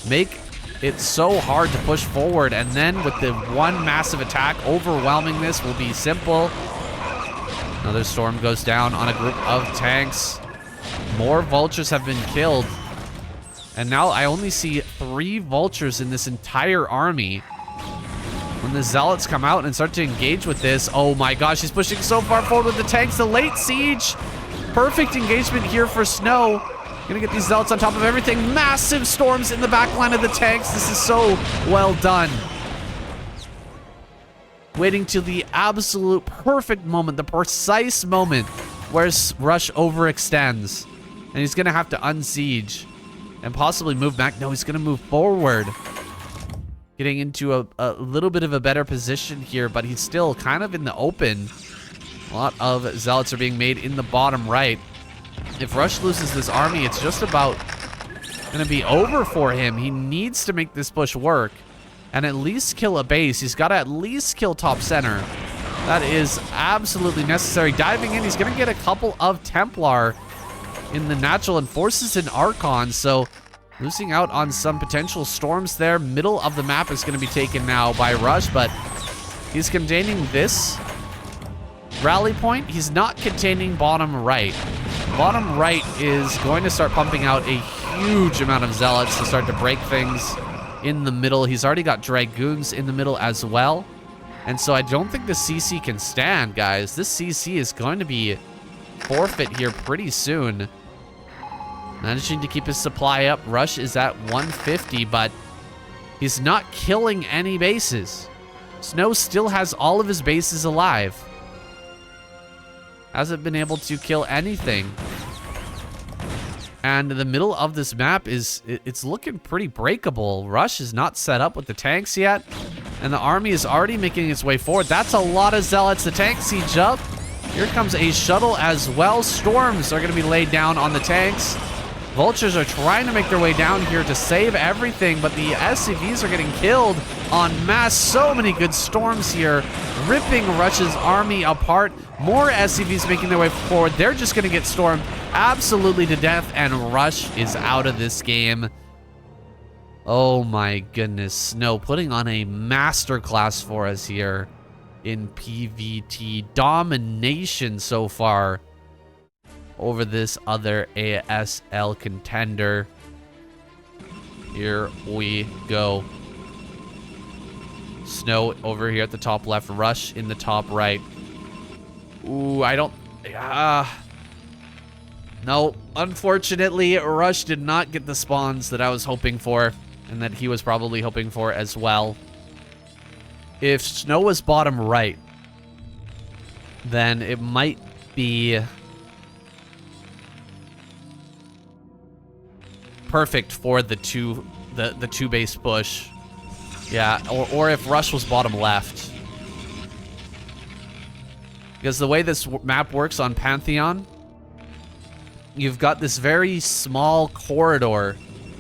make it so hard to push forward. And then with the 1 massive attack, overwhelming this will be simple. Another storm goes down on a group of tanks. More Vultures have been killed. And now I only see 3 Vultures in this entire army. When the Zealots come out and start to engage with this, oh my gosh, he's pushing so far forward with the tanks. The late siege. Perfect engagement here for SnOw. Gonna get these Zealots on top of everything. Massive storms in the back line of the tanks. This is so well done. Waiting till the absolute perfect moment, the precise moment where Rush overextends. And he's gonna have to unsiege and possibly move back. No, he's gonna move forward. Getting into a little bit of a better position here, but he's still kind of in the open. A lot of Zealots are being made in the bottom right. If Rush loses this army, it's just about going to be over for him. He needs to make this push work and at least kill a base. He's got to at least kill top center. That is absolutely necessary. Diving in, he's going to get a couple of Templar in the natural and forces an Archon, so losing out on some potential storms there. Middle of the map is going to be taken now by Rush, but he's containing this rally point. He's not containing bottom right. Bottom right is going to start pumping out a huge amount of Zealots to start to break things in the middle. He's already got Dragoons in the middle as well. And so I don't think the CC can stand, guys. This CC is going to be forfeit here pretty soon. Managing to keep his supply up. Rush is at 150, but he's not killing any bases. SnOw still has all of his bases alive. Hasn't been able to kill anything. And the middle of this map it's looking pretty breakable. Rush is not set up with the tanks yet. And the army is already making its way forward. That's a lot of Zealots. The tanks siege up. Here comes a shuttle as well. Storms are going to be laid down on the tanks. Vultures are trying to make their way down here to save everything, but the SCVs are getting killed en masse. So many good storms here, ripping Rush's army apart. More SCVs making their way forward. They're just going to get stormed absolutely to death, and Rush is out of this game. Oh my goodness, SnOw putting on a masterclass for us here in PvT domination so far over this other ASL contender. Here we go. SnOw over here at the top left, Rush in the top right. Ooh, I don't... no, unfortunately, Rush did not get the spawns that I was hoping for, and that he was probably hoping for as well. If SnOw was bottom right, then it might be perfect for the two base push. Yeah, or if Rush was bottom left. Because the way this map works on Pantheon, you've got this very small corridor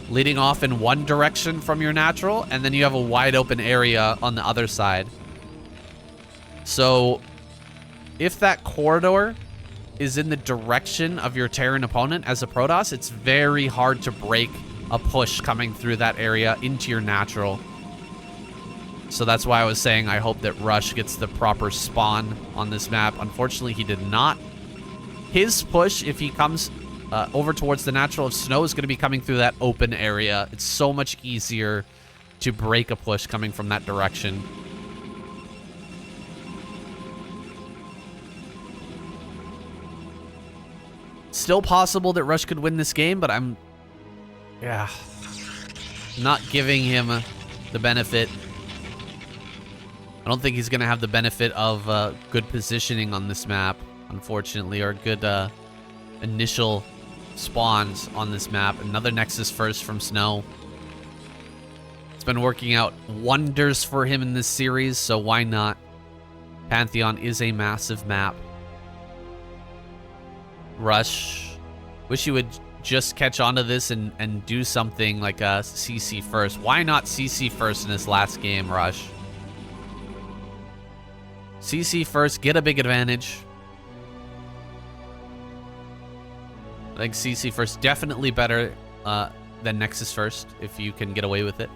leading off in one direction from your natural, and then you have a wide open area on the other side. So if that corridor is in the direction of your Terran opponent as a Protoss, it's very hard to break a push coming through that area into your natural. So that's why I was saying I hope that Rush gets the proper spawn on this map. Unfortunately, he did not. His push, if he comes over towards the natural of SnOw, is going to be coming through that open area. It's so much easier to break a push coming from that direction. Still possible that Rush could win this game, but I'm not giving him the benefit. I don't think he's going to have the benefit of good positioning on this map, unfortunately, or good initial spawns on this map. Another Nexus first from SnOw. It's been working out wonders for him in this series, so why not? Pantheon is a massive map. Rush, wish you would just catch on to this and do something like a CC first. Why not CC first in this last game, Rush? CC first, get a big advantage. I think CC first definitely better than Nexus first, if you can get away with it.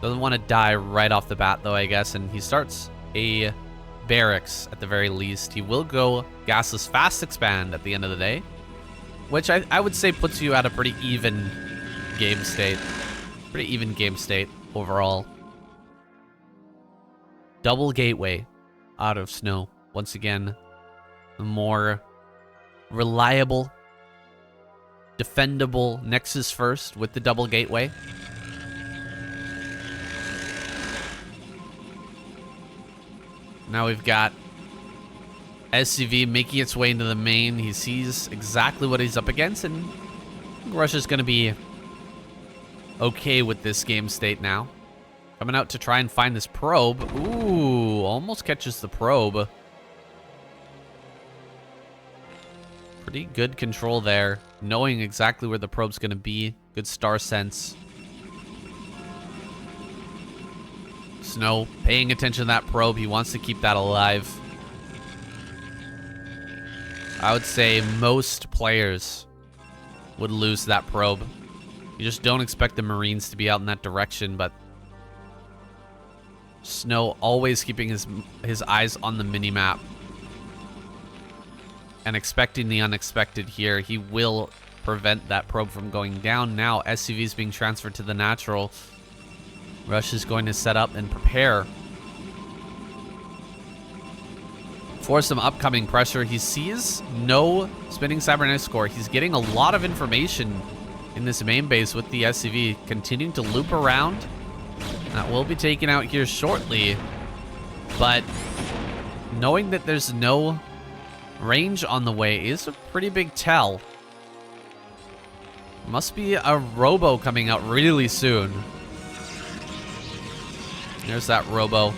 Doesn't want to die right off the bat, though, I guess, and he starts a barracks at the very least. He will go gasless fast expand at the end of the day, which I would say puts you at a pretty even game state. Pretty even game state overall. Double gateway out of SnOw. Once again, the more reliable, defendable Nexus first with the double gateway. Now we've got SCV making its way into the main. He sees exactly what he's up against, and Rush is going to be okay with this game state now. Coming out to try and find this probe. Ooh, almost catches the probe. Pretty good control there, knowing exactly where the probe's going to be. Good star sense. SnOw paying attention to that probe. He wants to keep that alive. I would say most players would lose that probe. You just don't expect the Marines to be out in that direction, but SnOw always keeping his eyes on the mini-map and expecting the unexpected here. He will prevent that probe from going down. Now SCV is being transferred to the natural. Rush is going to set up and prepare for some upcoming pressure. He sees no spinning cybernetics core. He's getting a lot of information in this main base with the SCV, continuing to loop around. That will be taken out here shortly, but knowing that there's no range on the way is a pretty big tell. Must be a robo coming out really soon. There's that robo.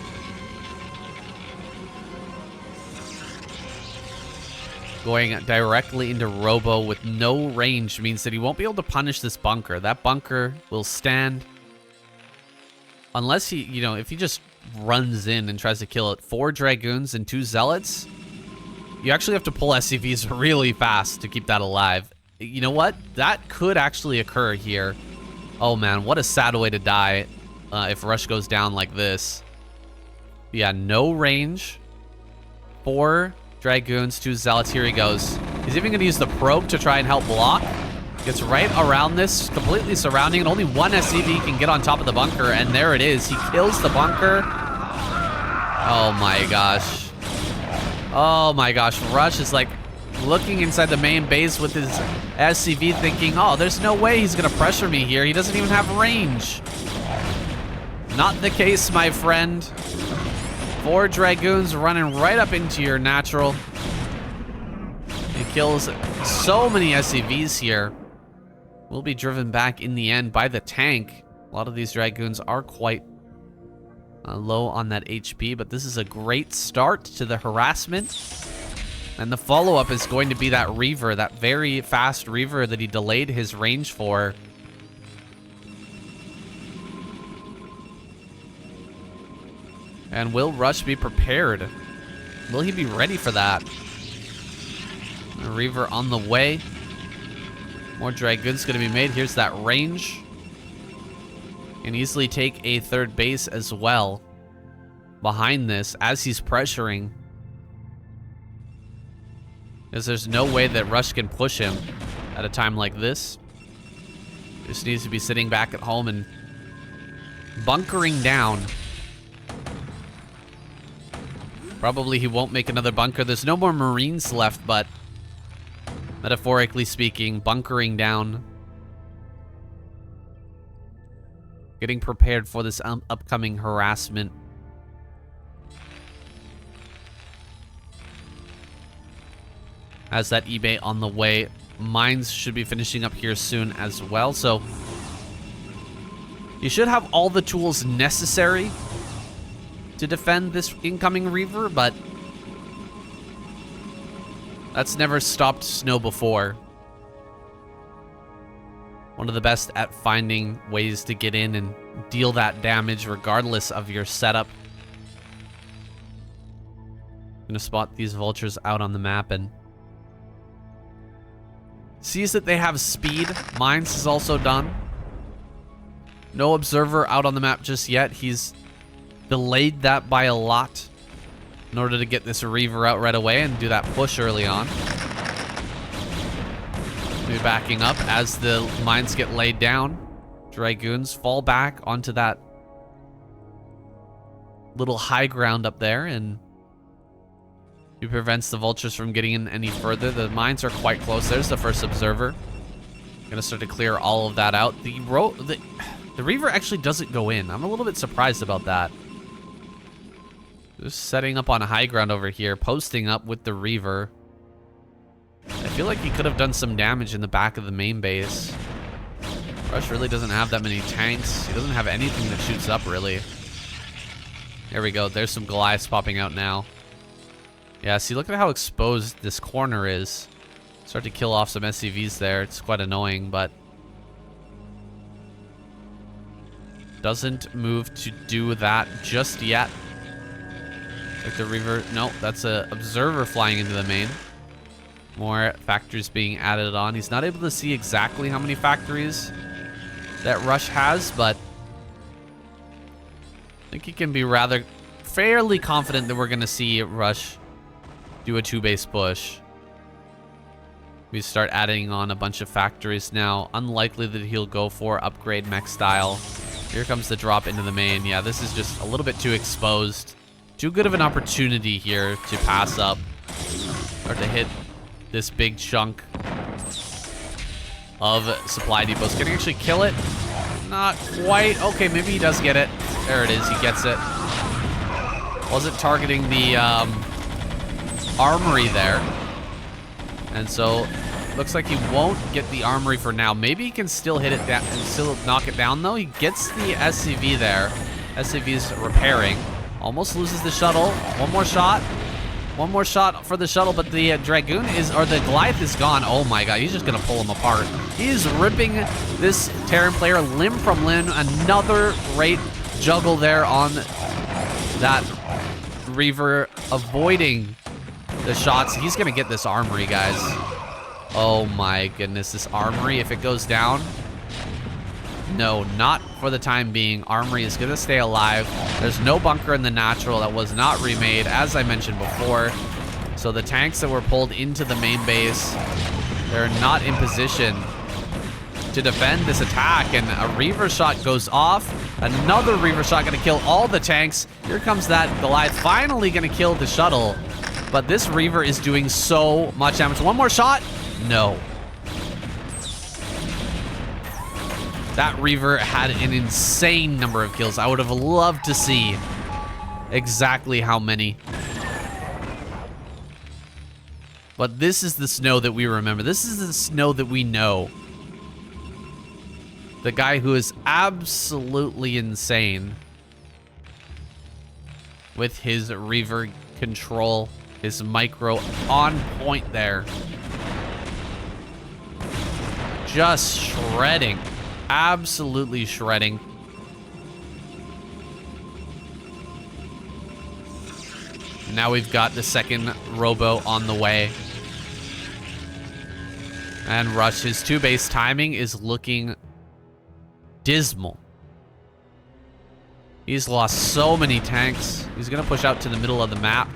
Going directly into robo with no range means that he won't be able to punish this bunker. That bunker will stand unless he, you know, if he just runs in and tries to kill it. 4 Dragoons and 2 Zealots. You actually have to pull SCVs really fast to keep that alive. You know what? That could actually occur here. Oh man, what a sad way to die if Rush goes down like this. Yeah, no range. 4 Dragoons, 2 Zealots. Here he goes. He's even going to use the probe to try and help block. Gets right around this, completely surrounding it. Only 1 SCV can get on top of the bunker, and there it is. He kills the bunker. Oh my gosh. Oh my gosh. Rush is like looking inside the main base with his SCV thinking, oh, there's no way he's going to pressure me here. He doesn't even have range. Not the case, my friend. 4 Dragoons running right up into your natural. He kills so many SCVs here. Will be driven back in the end by the tank. A lot of these Dragoons are quite low on that HP, but this is a great start to the harassment. And the follow-up is going to be that Reaver, that very fast Reaver that he delayed his range for. And will Rush be prepared? Will he be ready for that? A Reaver on the way. More Dragoons going to be made. Here's that range. Can easily take a 3rd base as well behind this as he's pressuring. Because there's no way that Rush can push him at a time like this. Just needs to be sitting back at home and bunkering down. Probably he won't make another bunker. There's no more Marines left, but metaphorically speaking, bunkering down. Getting prepared for this upcoming harassment. As that eBay on the way. Mines should be finishing up here soon as well. So you should have all the tools necessary to defend this incoming Reaver, but that's never stopped SnOw before. One of the best at finding ways to get in and deal that damage regardless of your setup. Gonna spot these vultures out on the map and sees that they have speed. Mines is also done. No observer out on the map just yet. He's delayed that by a lot in order to get this Reaver out right away and do that push early on. Be backing up as the mines get laid down. Dragoons fall back onto that little high ground up there, and he prevents the vultures from getting in any further. The mines are quite close. There's the first observer. Gonna start to clear all of that out. The Reaver actually doesn't go in. I'm a little bit surprised about that. Just setting up on a high ground over here, posting up with the Reaver. I feel like he could have done some damage in the back of the main base. Rush really doesn't have that many tanks. He doesn't have anything that shoots up, really. There we go. There's some Goliaths popping out now. Yeah, see, look at how exposed this corner is. Start to kill off some SCVs there. It's quite annoying, but doesn't move to do that just yet. Like the Reaver, no, that's a observer flying into the main. More factories being added on. He's not able to see exactly how many factories that Rush has, but I think he can be rather fairly confident that we're going to see Rush do a 2-base push. We start adding on a bunch of factories now. Unlikely that he'll go for upgrade mech style. Here comes the drop into the main. Yeah, this is just a little bit too exposed. Too good of an opportunity here to pass up or to hit this big chunk of supply depots. Can he actually kill it? Not quite. Okay, maybe he does get it. There it is. He gets it. Wasn't targeting the armory there. And so looks like he won't get the armory for now. Maybe he can still hit it down and still knock it down though. He gets the SCV there. SCV is repairing. Almost loses the shuttle. One more shot. One more shot for the shuttle, but the Dragoon is, or the Goliath is gone. Oh my god, he's just gonna pull him apart. He is ripping this Terran player limb from limb. Another great juggle there on that Reaver, avoiding the shots. He's gonna get this armory, guys. Oh my goodness, this armory, if it goes down. No, not for the time being. Armory is gonna stay alive. There's no bunker in the natural. That was not remade, as I mentioned before. So the tanks that were pulled into the main base, they're not in position to defend this attack. And a Reaver shot goes off. Another Reaver shot gonna kill all the tanks. Here comes that Goliath, finally gonna kill the shuttle. But this Reaver is doing so much damage. One more shot? No. That Reaver had an insane number of kills. I would have loved to see exactly how many. But this is the SnOw that we remember. This is the SnOw that we know. The guy who is absolutely insane with his Reaver control, his micro on point there. Just shredding. Absolutely shredding. Now we've got the second robo on the way. And Rush, his 2-base timing is looking dismal. He's lost so many tanks. He's gonna push out to the middle of the map,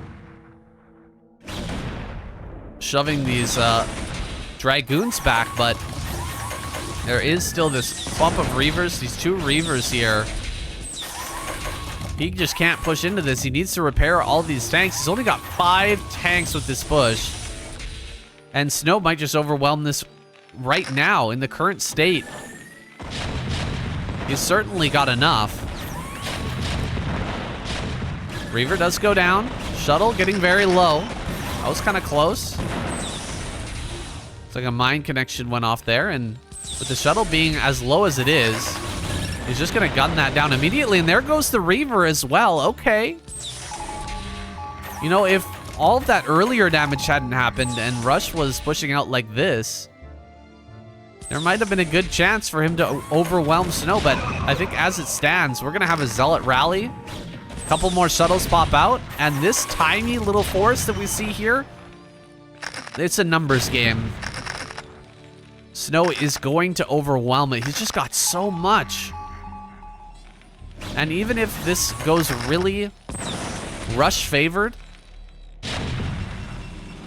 shoving these Dragoons back, but there is still this bump of Reavers, these 2 Reavers here. He just can't push into this. He needs to repair all these tanks. He's only got 5 tanks with this push. And SnOw might just overwhelm this right now in the current state. He's certainly got enough. Reaver does go down. Shuttle getting very low. That was kind of close. It's like a mine connection went off there, and with the shuttle being as low as it is, he's just gonna gun that down immediately, and there goes the Reaver as well. Okay. You know, if all of that earlier damage hadn't happened and Rush was pushing out like this, there might have been a good chance for him to overwhelm SnOw, but I think as it stands, we're gonna have a Zealot rally. A couple more shuttles pop out, and this tiny little force that we see here, it's a numbers game. SnOw is going to overwhelm it. He's just got so much. And even if this goes really Rush favored,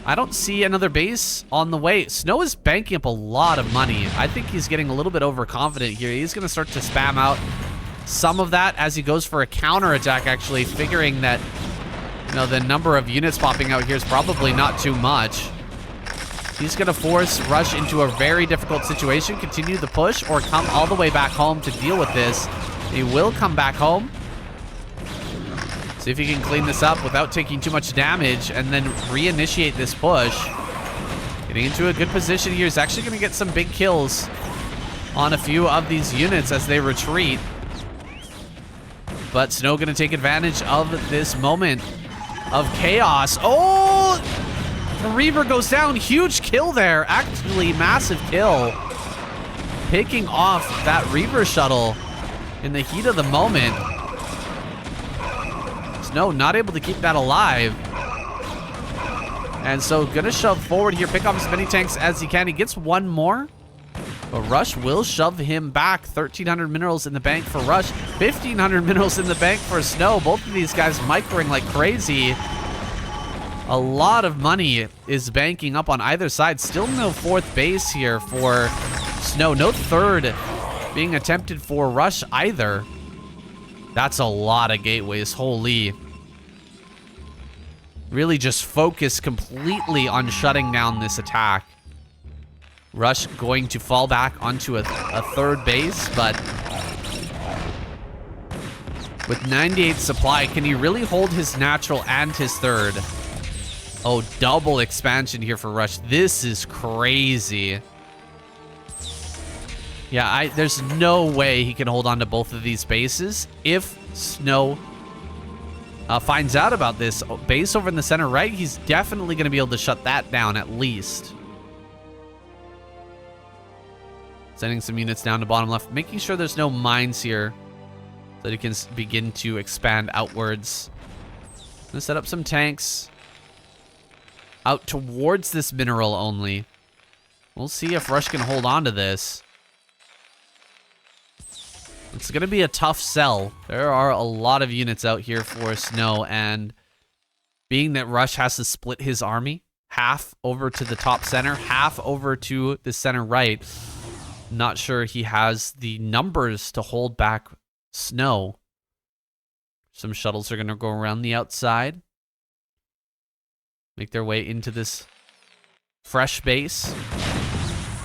I don't see another base on the way. SnOw is banking up a lot of money. I think he's getting a little bit overconfident here. He's going to start to spam out some of that as he goes for a counterattack, actually, figuring that, you know, the number of units popping out here is probably not too much. He's going to force Rush into a very difficult situation, continue the push, or come all the way back home to deal with this. He will come back home. See if he can clean this up without taking too much damage and then reinitiate this push. Getting into a good position here. He's actually going to get some big kills on a few of these units as they retreat. But SnOw going to take advantage of this moment of chaos. Oh! The Reaver goes down. Huge kill there. Actually, massive kill. Picking off that Reaver shuttle. in the heat of the moment. SnOw not able to keep that alive. And so gonna shove forward here, pick off as many tanks as he can. He gets one more, but Rush will shove him back. 1,300 minerals in the bank for Rush. 1,500 minerals in the bank for SnOw. Both of these guys microing like crazy. A lot of money is banking up on either side. Still no fourth base here for SnOw. No third being attempted for Rush either. That's a lot of gateways. Holy. Really just focus completely on shutting down this attack. Rush going to fall back onto a third base, but with 98 supply, can he really hold his natural and his third? Oh, double expansion here for Rush. This is crazy. Yeah, there's no way he can hold on to both of these bases. If SnOw finds out about this base over in the center right, he's definitely going to be able to shut that down at least. Sending some units down to bottom left, making sure there's no mines here so that he can begin to expand outwards. Gonna set up some tanks out towards this mineral only. We'll see if Rush can hold on to this. It's going to be a tough sell. There are a lot of units out here for SnOw, and being that Rush has to split his army, half over to the top center, half over to the center right, not sure he has the numbers to hold back SnOw. Some shuttles are going to go around the outside, make their way into this fresh base.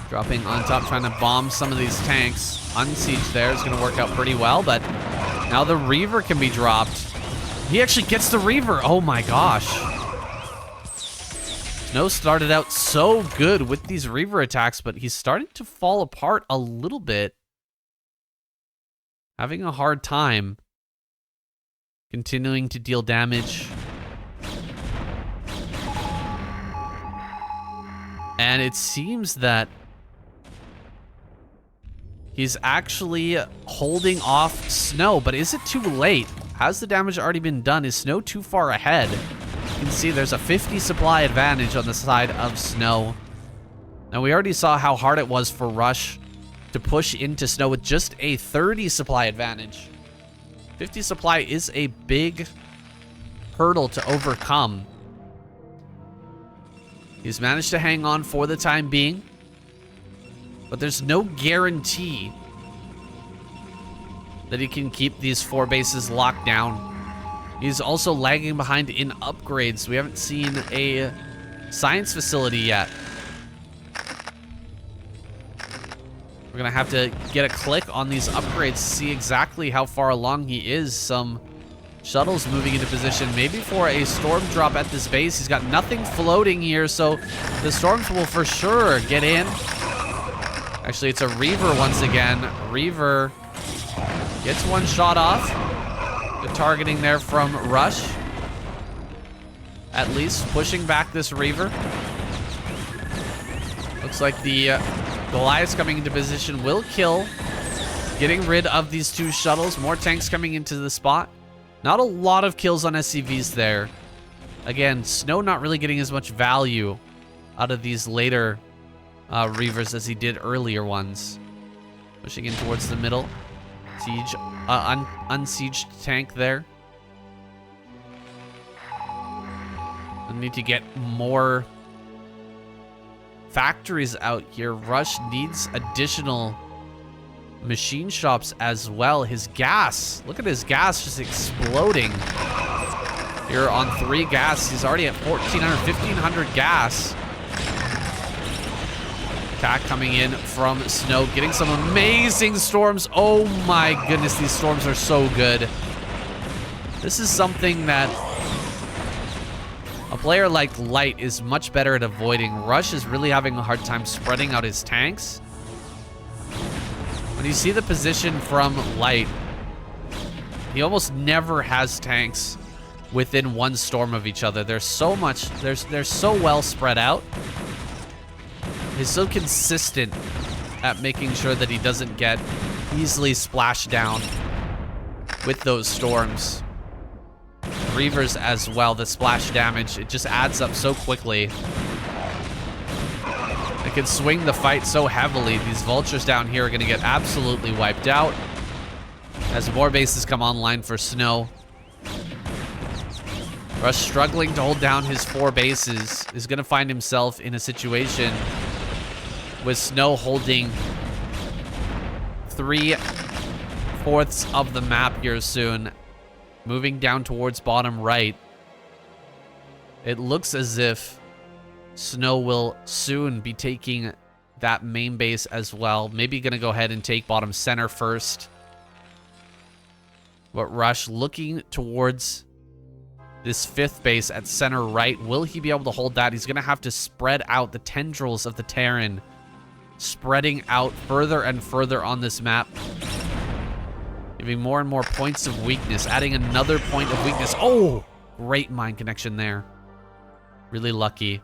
Dropping on top, trying to bomb some of these tanks. Unsiege there is going to work out pretty well, but now the Reaver can be dropped. He actually gets the Reaver. Oh my gosh. SnOw started out so good with these Reaver attacks, but he's starting to fall apart a little bit. Having a hard time continuing to deal damage. And it seems that he's actually holding off SnOw, but is it too late? Has the damage already been done? Is SnOw too far ahead? You can see there's a 50 supply advantage on the side of SnOw. Now, we already saw how hard it was for Rush to push into SnOw with just a 30 supply advantage. 50 supply is a big hurdle to overcome. He's managed to hang on for the time being, but there's no guarantee that he can keep these 4 bases locked down. He's also lagging behind in upgrades. We haven't seen a science facility yet. We're gonna have to get a click on these upgrades to see exactly how far along he is. Some shuttles moving into position, maybe for a storm drop at this base. He's got nothing floating here, so the storms will for sure get in. Actually, it's a Reaver once again. Reaver gets one shot off. Good targeting there from Rush. At least pushing back this Reaver. Looks like the Goliaths coming into position will kill. Getting rid of these 2 shuttles. More tanks coming into the spot. Not a lot of kills on SCVs there. Again, SnOw not really getting as much value out of these later Reavers as he did earlier ones. Pushing in towards the middle. Siege, unsieged tank there. I need to get more factories out here. Rush needs additional machine shops as well. His gas, look at his gas just exploding. Here on 3 gas, he's already at 1,400, 1,500 gas. Attack coming in from SnOw, getting some amazing storms. Oh my goodness, these storms are so good. This is something that a player like Light is much better at avoiding. Rush is really having a hard time spreading out his tanks. When you see the position from Light, he almost never has tanks within 1 storm of each other. There's so much, they're so well spread out. He's so consistent at making sure that he doesn't get easily splashed down with those storms. Reavers as well, the splash damage, it just adds up so quickly. It can swing the fight so heavily. These vultures down here are going to get absolutely wiped out as more bases come online for SnOw. Rush, struggling to hold down his 4 bases, is going to find himself in a situation with SnOw holding 3/4 of the map here soon. Moving down towards bottom right. It looks as if SnOw will soon be taking that main base as well. Maybe going to go ahead and take bottom center first. But Rush looking towards this 5th base at center right. Will he be able to hold that? He's going to have to spread out the tendrils of the Terran, spreading out further and further on this map, giving more and more points of weakness, adding another point of weakness. Oh, great mind connection there. Really lucky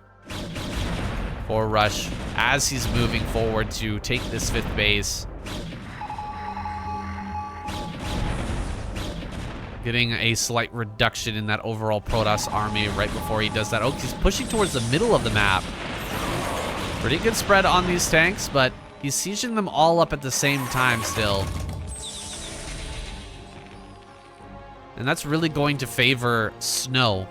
for Rush as he's moving forward to take this 5th base. Getting a slight reduction in that overall Protoss army right before he does that. Oh, he's pushing towards the middle of the map. Pretty good spread on these tanks, but he's sieging them all up at the same time still. And that's really going to favor SnOw.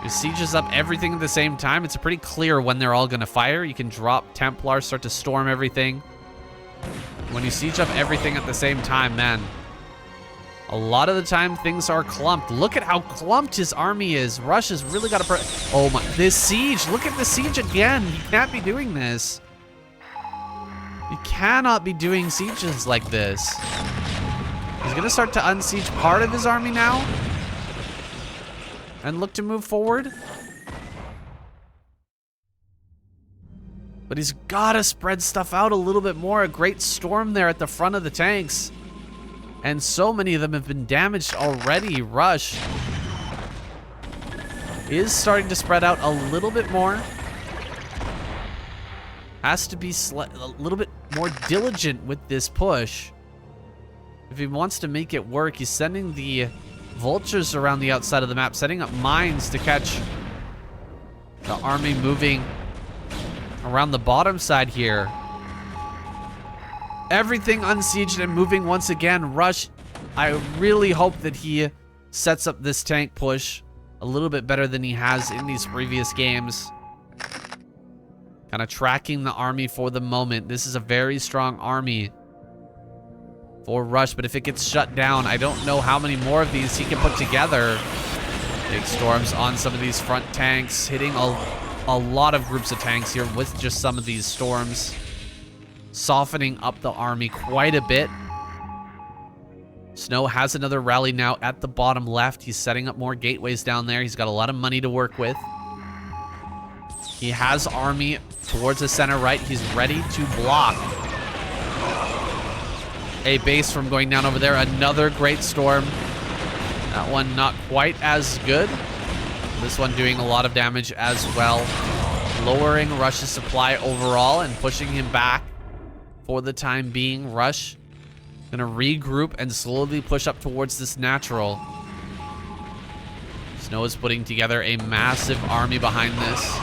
He sieges up everything at the same time. It's pretty clear when they're all going to fire. You can drop Templars, start to storm everything. When you siege up everything at the same time, man, a lot of the time things are clumped. Look at how clumped his army is. Rush has really got to... Oh my... This siege. Look at the siege again. You can't be doing this. You cannot be doing sieges like this. He's going to start to unsiege part of his army now and look to move forward. But he's got to spread stuff out a little bit more. A great storm there at the front of the tanks. And so many of them have been damaged already. Rush is starting to spread out a little bit more. Has to be a little bit more diligent with this push. If he wants to make it work, he's sending the vultures around the outside of the map, setting up mines to catch the army moving around the bottom side here. Everything unsieged and moving once again. Rush, I really hope that he sets up this tank push a little bit better than he has in these previous games. Kind of tracking the army for the moment. This is a very strong army for Rush, but if it gets shut down, I don't know how many more of these he can put together. Big storms on some of these front tanks, hitting a lot of groups of tanks here with just some of these storms. Softening up the army quite a bit. SnOw has another rally now at the bottom left. He's setting up more gateways down there. He's got a lot of money to work with. He has army towards the center right. He's ready to block a base from going down over there. Another great storm. That one not quite as good. This one doing a lot of damage as well. Lowering Rush's supply overall and pushing him back for the time being. Rush gonna regroup and slowly push up towards this natural. SnOw is putting together a massive army behind this,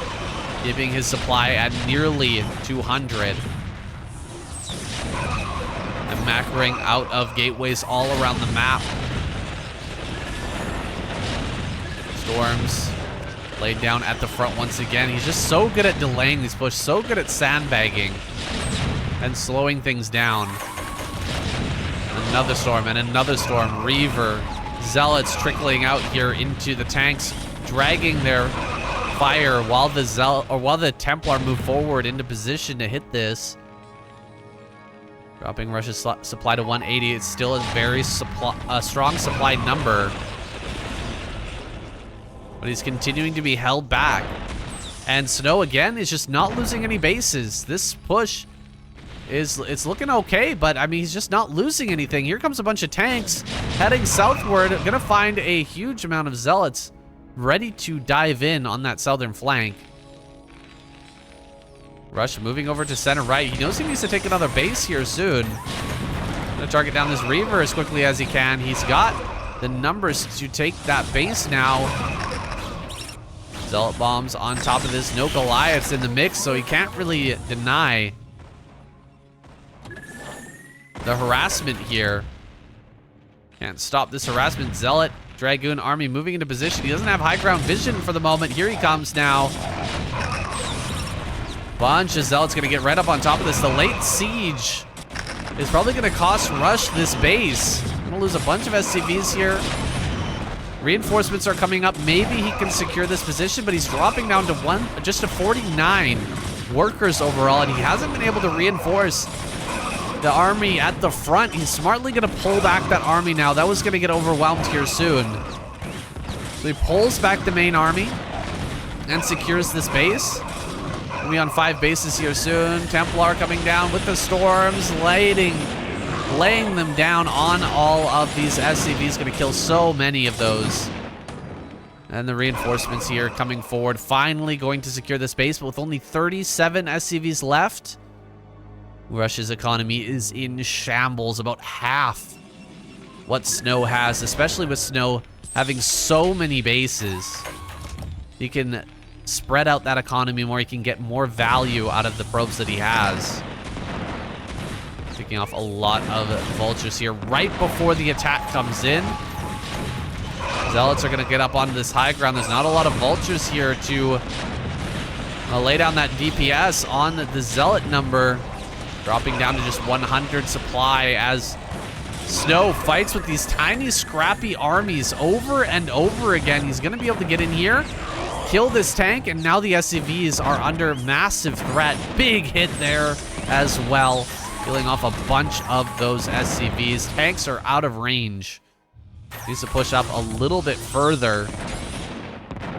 keeping his supply at nearly 200. And macroing out of gateways all around the map. Storms laid down at the front once again. He's just so good at delaying these pushes, so good at sandbagging and slowing things down. Another storm and another storm. Reaver, Zealots trickling out here into the tanks, dragging their fire while the Templar move forward into position to hit this. Dropping Rush's supply to 180. It's still a very strong supply number, but he's continuing to be held back. And SnOw again is just not losing any bases. This push it's looking okay, but I mean, he's just not losing anything. Here comes a bunch of tanks heading southward, gonna find a huge amount of Zealots ready to dive in on that southern flank. Rush moving over to center right. He knows he needs to take another base here soon. Gonna target down this Reaver as quickly as he can. He's got the numbers to take that base now. Zealot bombs on top of this. No Goliaths in the mix, so he can't really deny the harassment here. Can't stop this harassment. Zealot, Dragoon army moving into position. He doesn't have high ground vision for the moment. Here he comes now. Bunch of Zealots gonna get right up on top of this. The late siege is probably gonna cost Rush this base. Gonna lose a bunch of SCVs here. Reinforcements are coming up. Maybe he can secure this position, but he's dropping down to just to 49 workers overall, and he hasn't been able to reinforce the army at the front. He's smartly gonna pull back that army now. That was gonna get overwhelmed here soon. So he pulls back the main army and secures this base. We'll be on 5 bases here soon. Templar coming down with the storms, laying them down on all of these SCVs. Gonna kill so many of those. And the reinforcements here coming forward, finally going to secure this base, but with only 37 SCVs left, Russia's economy is in shambles, about half what SnOw has, especially with SnOw having so many bases. He can spread out that economy more. He can get more value out of the probes that he has. Picking off a lot of vultures here right before the attack comes in. Zealots are going to get up onto this high ground. There's not a lot of vultures here to lay down that DPS on the Zealot number. Dropping down to just 100 supply as SnOw fights with these tiny, scrappy armies over and over again. He's going to be able to get in here, kill this tank, and now the SCVs are under massive threat. Big hit there as well, killing off a bunch of those SCVs. Tanks are out of range. Needs to push up a little bit further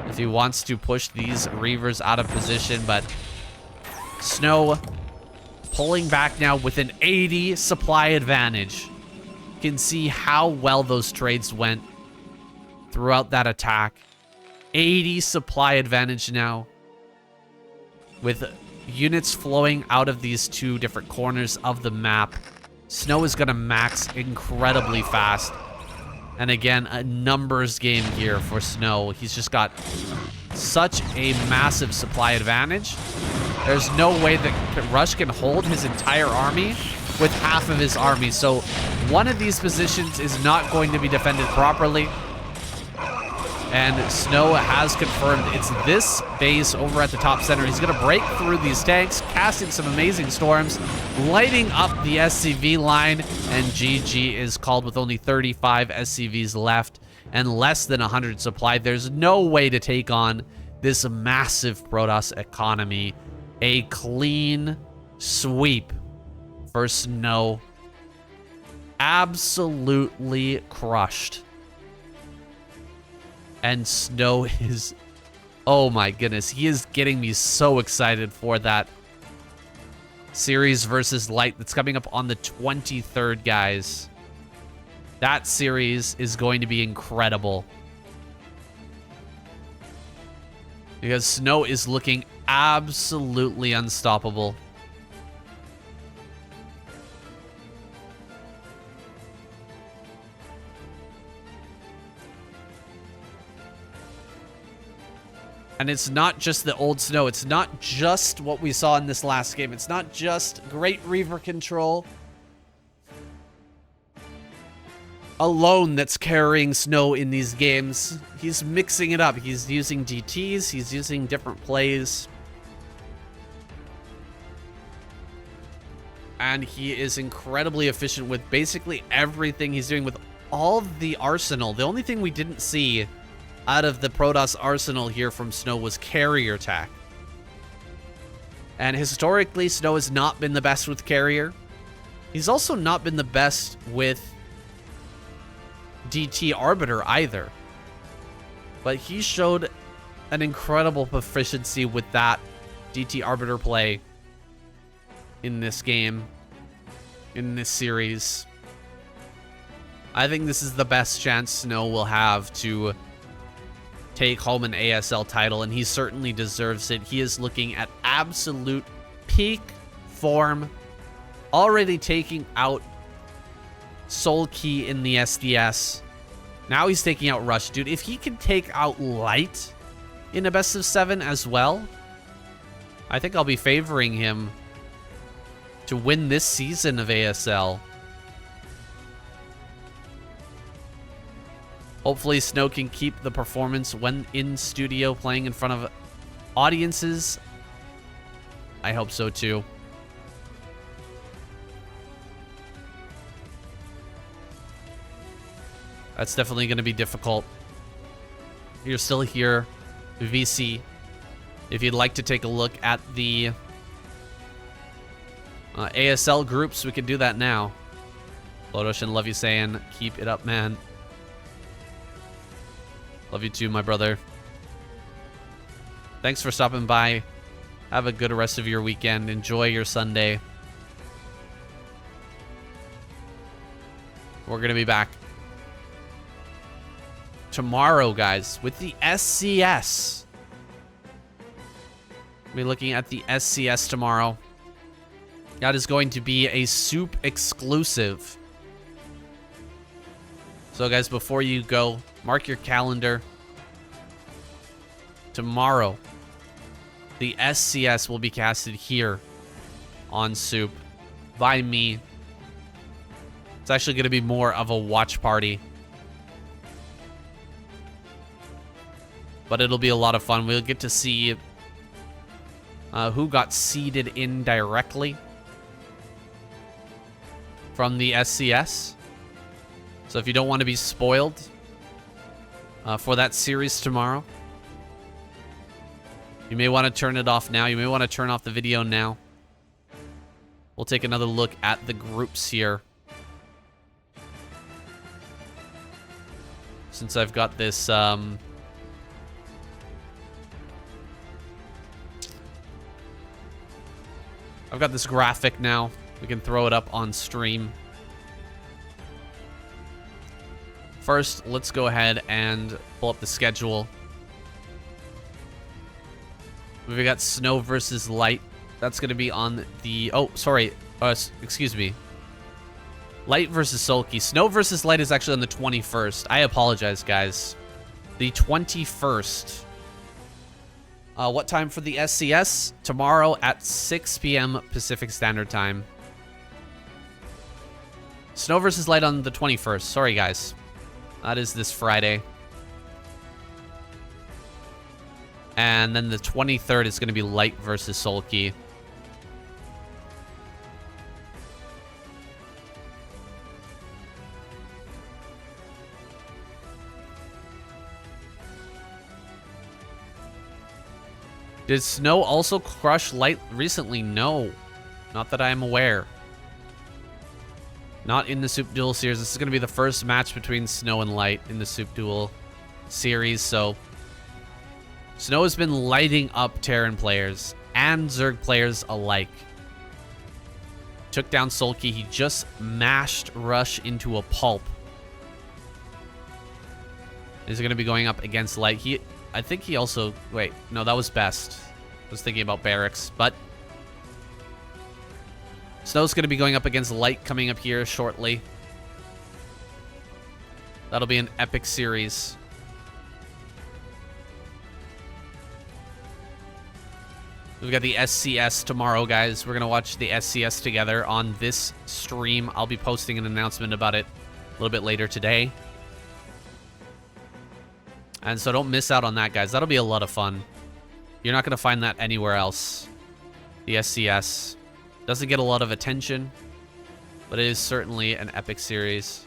if he wants to push these Reavers out of position, but SnOw pulling back now with an 80 supply advantage. You can see how well those trades went throughout that attack. 80 supply advantage now, with units flowing out of these 2 different corners of the map. SnOw is going to max incredibly fast. And again, a numbers game here for SnOw. He's just got such a massive supply advantage. There's no way that Rush can hold his entire army with half of his army. So one of these positions is not going to be defended properly. And SnOw has confirmed it's this base over at the top center. He's going to break through these tanks, casting some amazing storms, lighting up the SCV line, and GG is called with only 35 SCVs left and less than 100 supply. There's no way to take on this massive Protoss economy. A clean sweep for SnOw. Absolutely crushed. And SnOw is, oh my goodness, he is getting me so excited for that series versus Light that's coming up on the 23rd, guys. That series is going to be incredible, because SnOw is looking absolutely unstoppable. And it's not just the old SnOw. It's not just what we saw in this last game. It's not just great Reaver control alone that's carrying SnOw in these games. He's mixing it up. He's using DTs. He's using different plays. And he is incredibly efficient with basically everything he's doing with all of the arsenal. The only thing we didn't see out of the Protoss arsenal here from SnOw was carrier attack. And historically, SnOw has not been the best with carrier. He's also not been the best with DT Arbiter either. But he showed an incredible proficiency with that DT Arbiter play in this game, in this series. I think this is the best chance SnOw will have to take home an ASL title, and he certainly deserves it. He is looking at absolute peak form, already taking out Soul Key in the SDS. Now he's taking out Rush. Dude, if he can take out Light in a best of 7 as well, I think I'll be favoring him to win this season of ASL. Hopefully SnOw can keep the performance when in studio playing in front of audiences. I hope so too. That's definitely going to be difficult. You're still here, VC. If you'd like to take a look at the ASL groups, we can do that now. Lodoshin, love you saying, keep it up, man. Love you too, my brother. Thanks for stopping by. Have a good rest of your weekend. Enjoy your Sunday. We're going to be back tomorrow, guys, with the SCS. We'll be looking at the SCS tomorrow. That is going to be a SOOP exclusive. So, guys, before you go, mark your calendar. Tomorrow, the SCS will be casted here on SOOP by me. It's actually going to be more of a watch party. But it'll be a lot of fun. We'll get to see who got seeded in directly from the SCS. So if you don't want to be spoiled for that series tomorrow, you may want to turn it off now. You may want to turn off the video now. We'll take another look at the groups here. Since I've got this I've got this graphic now. We can throw it up on stream. First, let's go ahead and pull up the schedule. We've got SnOw versus Light. That's going to be on the... Oh, sorry. Excuse me. Light versus Sulky. SnOw versus Light is actually on the 21st. I apologize, guys. The 21st. What time for the SCS? Tomorrow at 6 p.m. Pacific Standard Time. SnOw versus Light on the 21st. Sorry, guys. That is this Friday. And then the 23rd is going to be Light versus Sulky. Did SnOw also crush Light recently? No. Not that I am aware. Not in the SOOP Duel series. This is going to be the first match between SnOw and Light in the SOOP Duel series, so... SnOw has been lighting up Terran players and Zerg players alike. Took down Sulky. He just mashed Rush into a pulp. He's going to be going up against Light. I think he also... Wait, no, that was Best. I was thinking about Barracks, but... SnOw's going to be going up against Light coming up here shortly. That'll be an epic series. We've got the SCS tomorrow, guys. We're going to watch the SCS together on this stream. I'll be posting an announcement about it a little bit later today. And so don't miss out on that, guys. That'll be a lot of fun. You're not going to find that anywhere else. The SCS doesn't get a lot of attention, but it is certainly an epic series.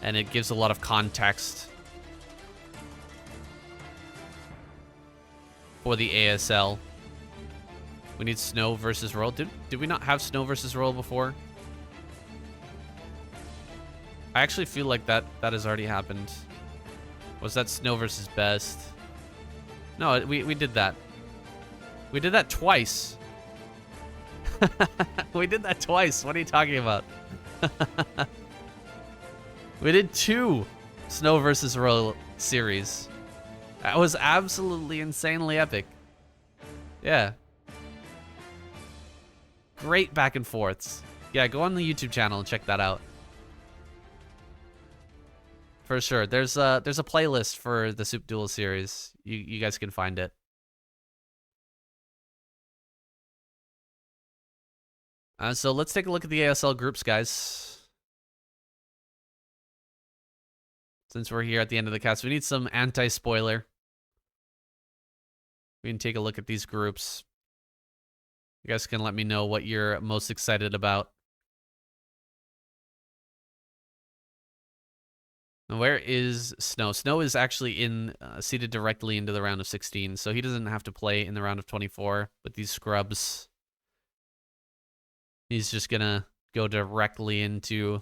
And it gives a lot of context for the ASL. We need SnOw versus Royal. Did we not have SnOw versus Royal before? I actually feel like that has already happened. Was that SnOw versus Best? No, we did that. We did that twice. We did that twice. What are you talking about? We did 2 SnOw versus Royal series. That was absolutely insanely epic. Yeah. Great back and forths. Yeah, go on the YouTube channel and check that out. for sure. There's a playlist for the SOOP DUEL series. You guys can find it. So let's take a look at the ASL groups, guys. Since we're here at the end of the cast, we need some anti-spoiler. We can take a look at these groups. You guys can let me know what you're most excited about. And where is SnOw? SnOw is actually seated directly into the round of 16, so he doesn't have to play in the round of 24 with these scrubs. He's just gonna go directly into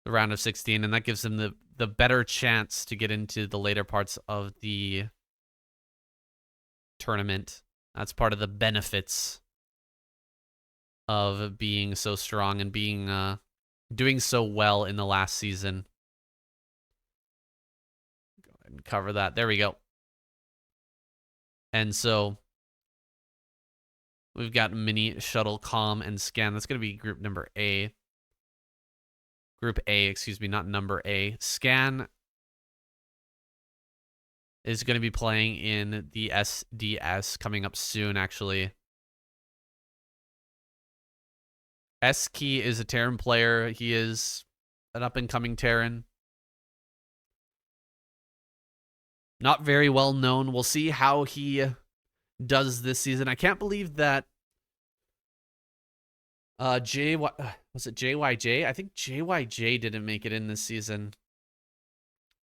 the round of 16, and that gives him the better chance to get into the later parts of the tournament. That's part of the benefits of being so strong and being doing so well in the last season. Go ahead and cover that. There we go. And so we've got Mini, Shuttle, Calm, and Scan. That's going to be group number A. Group A, excuse me, not number A. Scan is going to be playing in the SDS coming up soon, actually. S-Key is a Terran player. He is an up-and-coming Terran. Not very well known. We'll see how he does this season. I can't believe that was it JYJ? I think JYJ didn't make it in this season.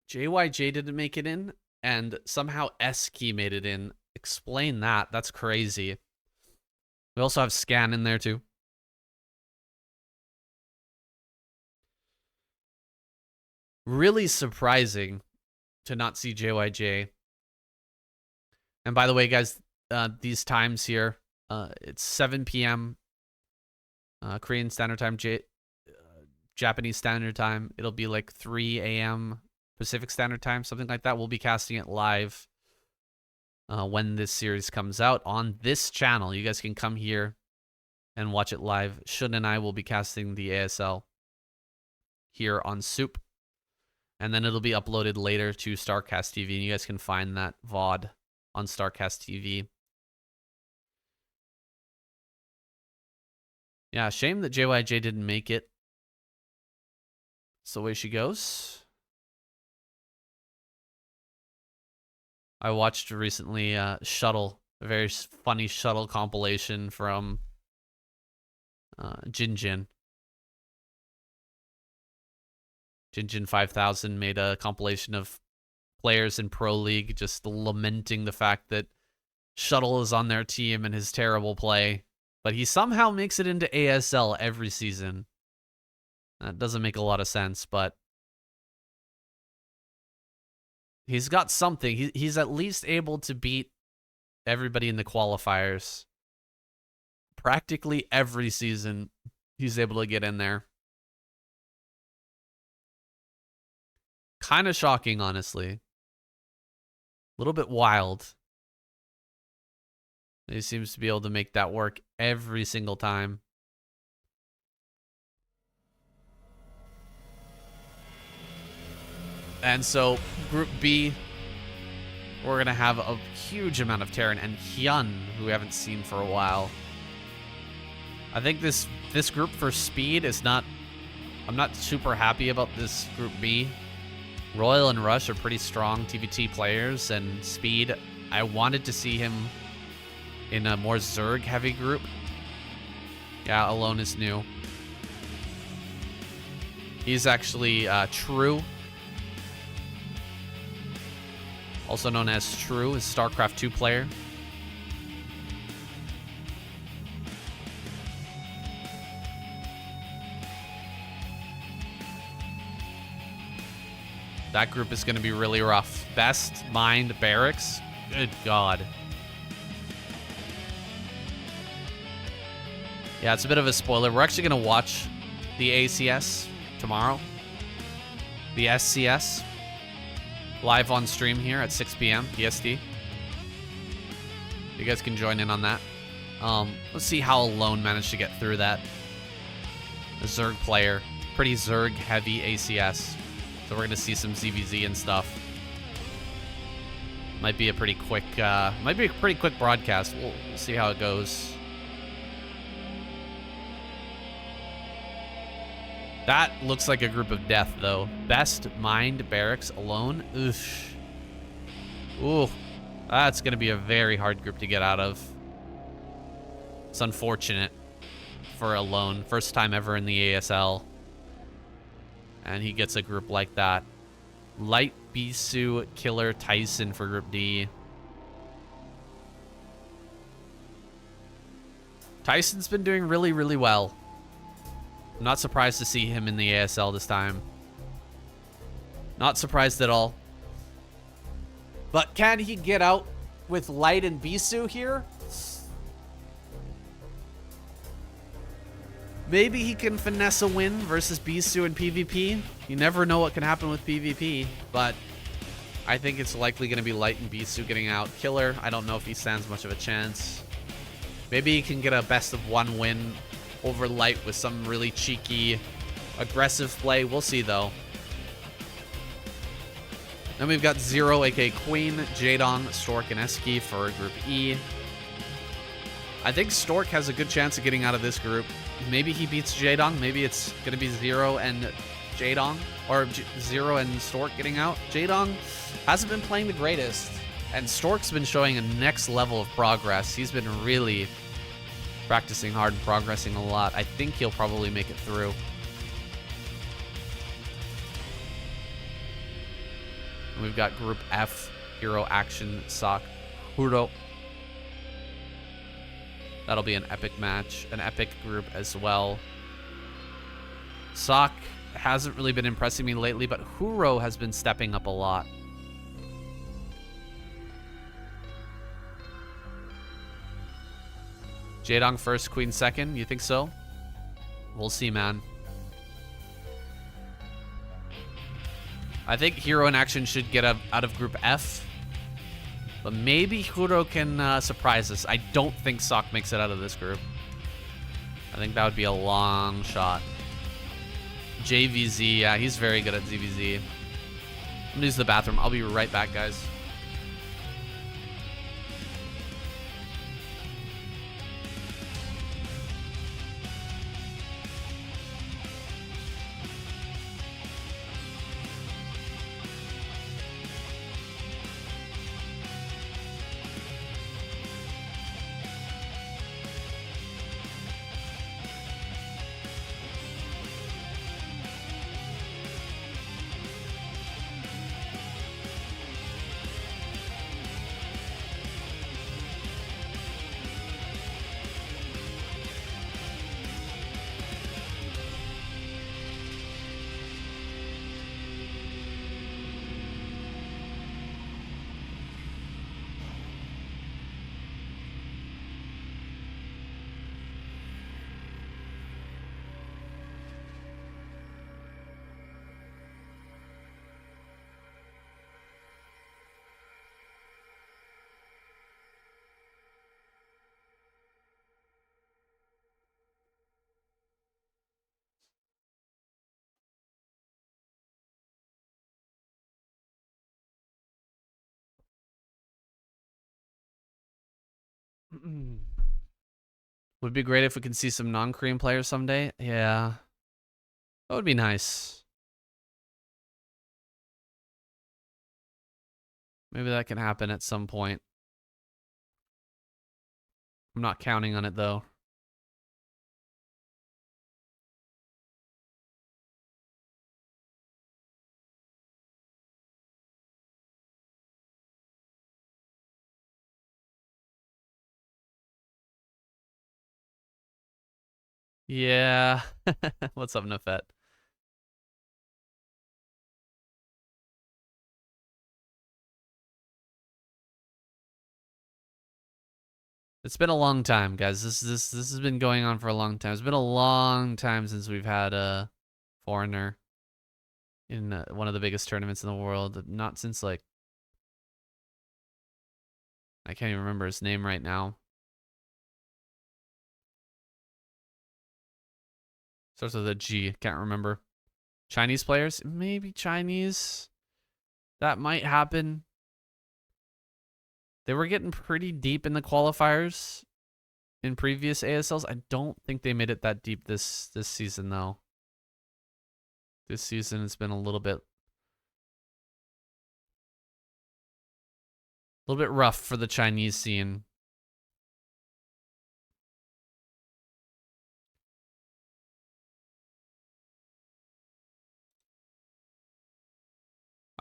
JYJ didn't make it in, and somehow S-Key made it in. Explain that. That's crazy. We also have Scan in there, too. Really surprising to not see JYJ. And by the way, guys, these times here, it's 7 p.m. Korean Standard Time, Japanese Standard Time. It'll be like 3 a.m. Pacific Standard Time, something like that. We'll be casting it live when this series comes out on this channel. You guys can come here and watch it live. Shun and I will be casting the ASL here on SOOP. And then it'll be uploaded later to Starcast TV, and you guys can find that VOD on Starcast TV. Yeah, shame that JYJ didn't make it. That's the way she goes. I watched recently Shuttle, a very funny Shuttle compilation from Jinjin. Jinjin 5000 made a compilation of players in Pro League just lamenting the fact that Shuttle is on their team and his terrible play. But he somehow makes it into ASL every season. That doesn't make a lot of sense, but he's got something. He's at least able to beat everybody in the qualifiers. Practically every season, he's able to get in there. Kind of shocking, honestly. A little bit wild. He seems to be able to make that work every single time. And so, Group B, we're going to have a huge amount of Terran and Hyun, who we haven't seen for a while. I think this group for Speed is not... I'm not super happy about this Group B. Royal and Rush are pretty strong TVT players, and Speed, I wanted to see him in a more Zerg-heavy group. Yeah, Alone is new. He's actually True. Also known as True, is Starcraft 2 player. That group is going to be really rough. Best Mind Barracks. Good God. Yeah, it's a bit of a spoiler. We're actually going to watch the ACS tomorrow. The SCS. Live on stream here at 6 p.m. PST. You guys can join in on that. Let's see how Alone managed to get through that. The Zerg player pretty Zerg heavy ACS. So we're gonna see some ZVZ and stuff. Might be a pretty quick broadcast. We'll see how it goes. That looks like a group of death, though. Best Mind Barracks alone. Oof. Ooh. That's going to be a very hard group to get out of. It's unfortunate for alone. First time ever in the ASL. And he gets a group like that. Light Bisu, Killer Tyson for Group D. Tyson's been doing really, really well. I'm not surprised to see him in the ASL this time. Not surprised at all. But can he get out with Light and Bisu here? Maybe he can finesse a win versus Bisu in PvP. You never know what can happen with PvP, but I think it's likely going to be Light and Bisu getting out. Killer, I don't know if he stands much of a chance. Maybe he can get a best of one win over Light with some really cheeky, aggressive play. We'll see, though. Then we've got Zero, aka Queen, Jadong, Stork, and Eski for Group E. I think Stork has a good chance of getting out of this group. Maybe he beats Jadong. Maybe it's going to be Zero and Jadong, or Zero and Stork getting out. Jadong hasn't been playing the greatest, and Stork's been showing a next level of progress. He's been really practicing hard and progressing a lot. I think he'll probably make it through. And we've got Group F, Hero, Action, Sock, Huro. That'll be an epic match, an epic group as well. Sock hasn't really been impressing me lately, but Huro has been stepping up a lot. Jadong first, Queen second. You think so? We'll see, man. I think Hero in Action should get out of Group F. But maybe Huro can surprise us. I don't think Sock makes it out of this group. I think that would be a long shot. JVZ, yeah, he's very good at ZVZ. I'm gonna use the bathroom. I'll be right back, guys. Would be great if we can see some non-Korean players someday. Yeah. That would be nice. Maybe that can happen at some point. I'm not counting on it, though. Yeah. What's up, Nafet? It's been a long time, guys. This has been going on for a long time. It's been a long time since we've had a foreigner in one of the biggest tournaments in the world. Not since, like, I can't even remember his name right now. Starts with a G. Can't remember. Chinese players? Maybe Chinese. That might happen. They were getting pretty deep in the qualifiers in previous ASLs. I don't think they made it that deep this season though. This season it's been a little bit rough for the Chinese scene.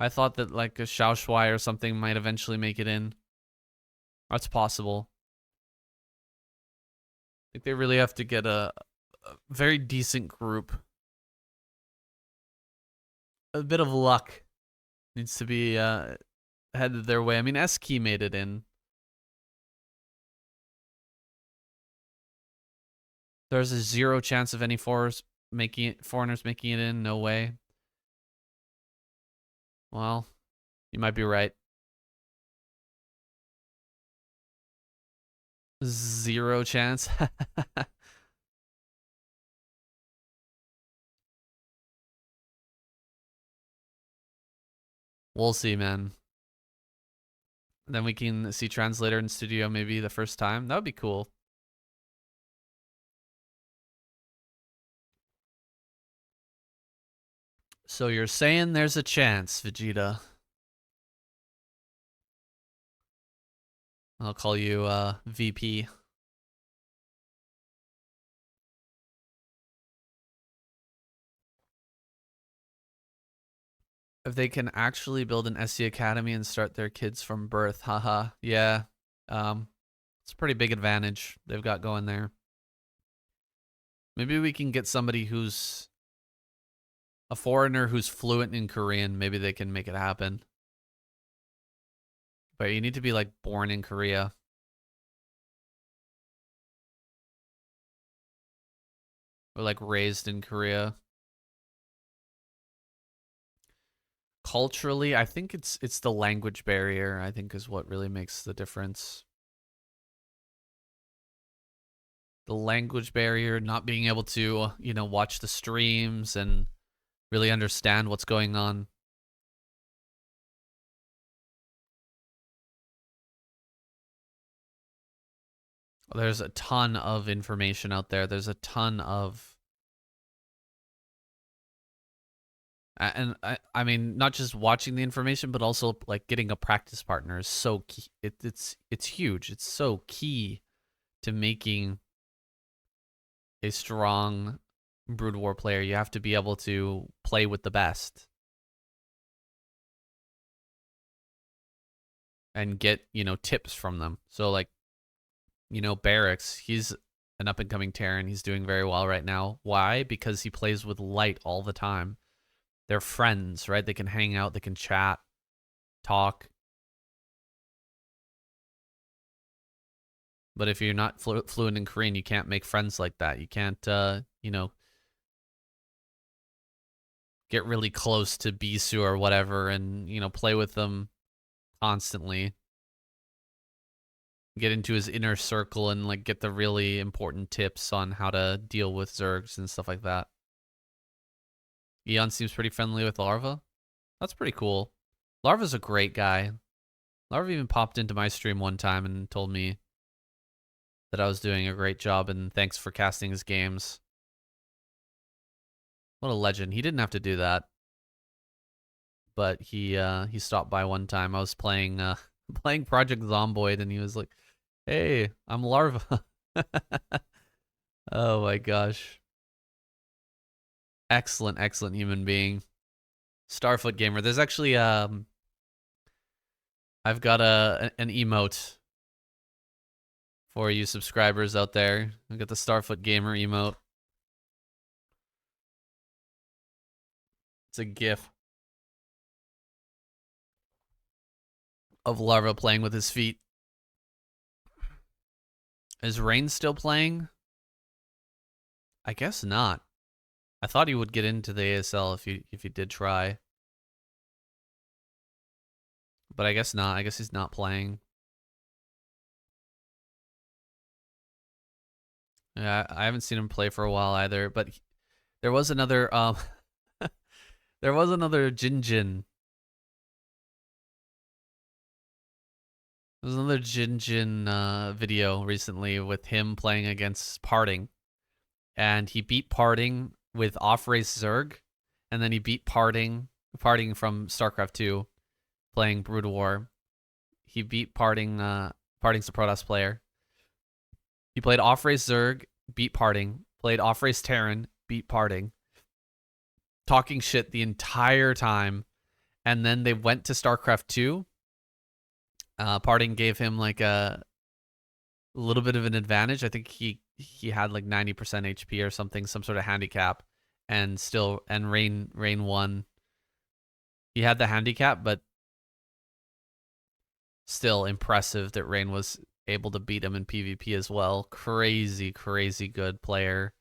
I thought that like a Xiao Shuai or something might eventually make it in. That's possible. I think they really have to get a very decent group. A bit of luck needs to be headed their way. I mean, S-Key made it in. There's a 0 chance of any foreigners making it in. No way. Well, you might be right. 0 chance. We'll see, man. Then we can see translator in studio maybe the first time. That would be cool. So you're saying there's a chance, Vegeta. I'll call you VP. If they can actually build an SC Academy and start their kids from birth, haha. Yeah. It's a pretty big advantage they've got going there. Maybe we can get somebody who's a foreigner who's fluent in Korean. Maybe they can make it happen. But you need to be like born in Korea. Or like raised in Korea. Culturally, I think it's the language barrier, I think, is what really makes the difference. The language barrier, not being able to, you know, watch the streams and really understand what's going on. There's a ton of information out there. There's a ton of... And I mean, not just watching the information, but also like getting a practice partner is so key. It's huge. It's so key to making a strong Broodwar player. You have to be able to play with the best and get, you know, tips from them. So like, you know, Barracks, he's an up and coming Terran. He's doing very well right now. Why? Because he plays with Light all the time. They're friends, right? They can hang out, they can chat, talk. But if you're not fluent in Korean, you can't make friends like that. You can't, you know, get really close to Bisu or whatever and, you know, play with them constantly. Get into his inner circle and, like, get the really important tips on how to deal with Zergs and stuff like that. Eon seems pretty friendly with Larva. That's pretty cool. Larva's a great guy. Larva even popped into my stream one time and told me that I was doing a great job and thanks for casting his games. What a legend. He didn't have to do that. But he stopped by one time. I was playing playing Project Zomboid and he was like, "Hey, I'm Larva." Oh my gosh. Excellent, excellent human being. Starfoot Gamer. There's actually I've got an emote for you subscribers out there. I've got the Starfoot Gamer emote. It's a GIF of Larva playing with his feet. Is Rain still playing? I guess not. I thought he would get into the ASL if he did try. But I guess not. I guess he's not playing. Yeah, I haven't seen him play for a while either. But there was another There was another Jin Jin. There was another Jin Jin video recently with him playing against Parting. And he beat Parting with off-race Zerg. And then he beat Parting from Starcraft 2, playing Broodwar. He beat Parting's a Protoss player. He played off-race Zerg, beat Parting. Played off-race Terran, beat Parting. Talking shit the entire time. And then they went to Starcraft 2. Parting gave him like a little bit of an advantage. I think he had like 90% HP or something, some sort of handicap, and Rain won. He had the handicap, but still impressive that Rain was able to beat him in PvP as well. Crazy, crazy good player.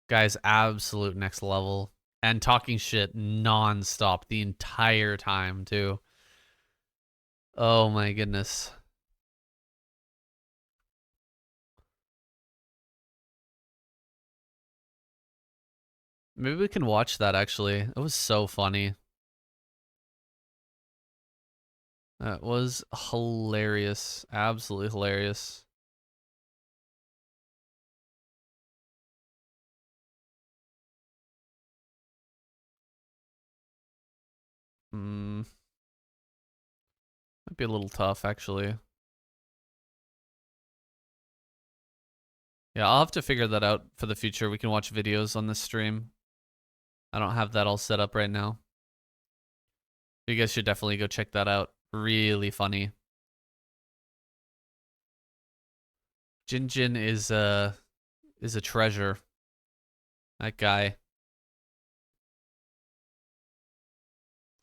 Guy's absolute next level. And talking shit non-stop the entire time, too. Oh my goodness. Maybe we can watch that, actually. It was so funny. That was hilarious. Absolutely hilarious. Might be a little tough, actually. Yeah, I'll have to figure that out for the future. We can watch videos on this stream. I don't have that all set up right now. You guys should definitely go check that out. Really funny. Jin Jin is a treasure. That guy.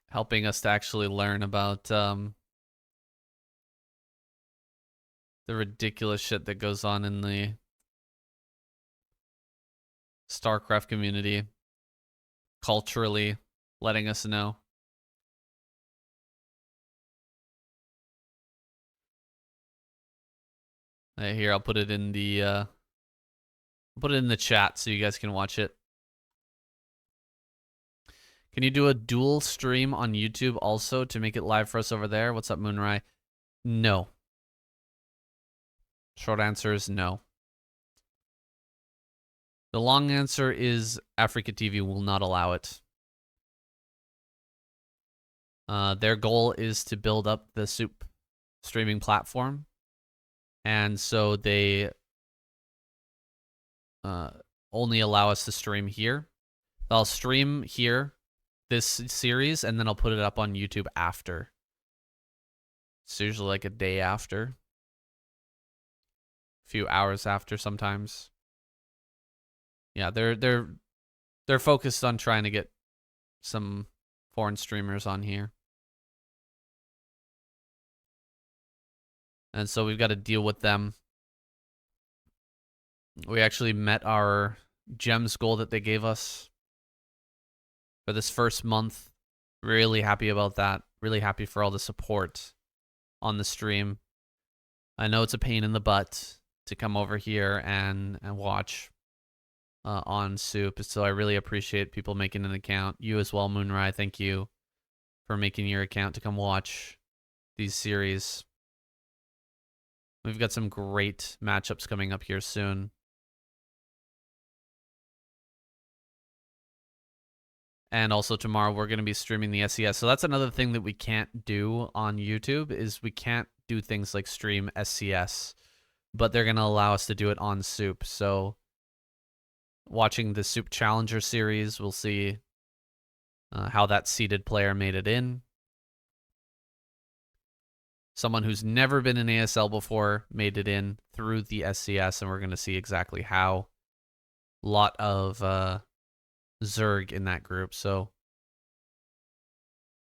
Helping us to actually learn about the ridiculous shit that goes on in the Starcraft community. Culturally, letting us know. Here, I'll put it in the chat so you guys can watch it. Can you do a dual stream on YouTube also to make it live for us over there? What's up, Moonrai? No. Short answer is no. The long answer is Africa TV will not allow it. Their goal is to build up the SOOP streaming platform. And so they only allow us to stream here. I'll stream here this series, and then I'll put it up on YouTube after. It's usually like a day after. A few hours after sometimes. Yeah, they're focused on trying to get some foreign streamers on here. And so we've got to deal with them. We actually met our gems goal that they gave us for this first month. Really happy about that. Really happy for all the support on the stream. I know it's a pain in the butt to come over here and watch on SOOP, so I really appreciate people making an account. You as well, Moonrai, thank you for making your account to come watch these series. We've got some great matchups coming up here soon. And also tomorrow we're going to be streaming the SCS. So that's another thing that we can't do on YouTube is we can't do things like stream SCS. But they're going to allow us to do it on SOOP. So watching the SOOP Challenger series, we'll see how that seeded player made it in. Someone who's never been in ASL before made it in through the SCS, and we're going to see exactly how. Lot of Zerg in that group, so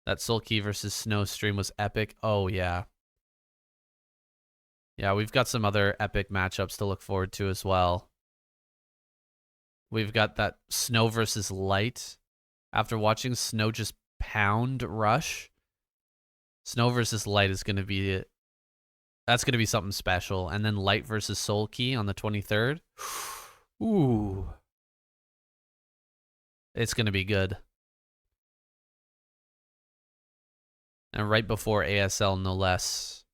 that Sulky versus SnOw stream was epic. Oh, yeah. Yeah, we've got some other epic matchups to look forward to as well. We've got that SnOw versus Light. After watching SnOw just pound Rush, SnOw versus Light is going to be... That's going to be something special. And then Light versus Sulky on the 23rd. Ooh. It's going to be good. And right before ASL, no less.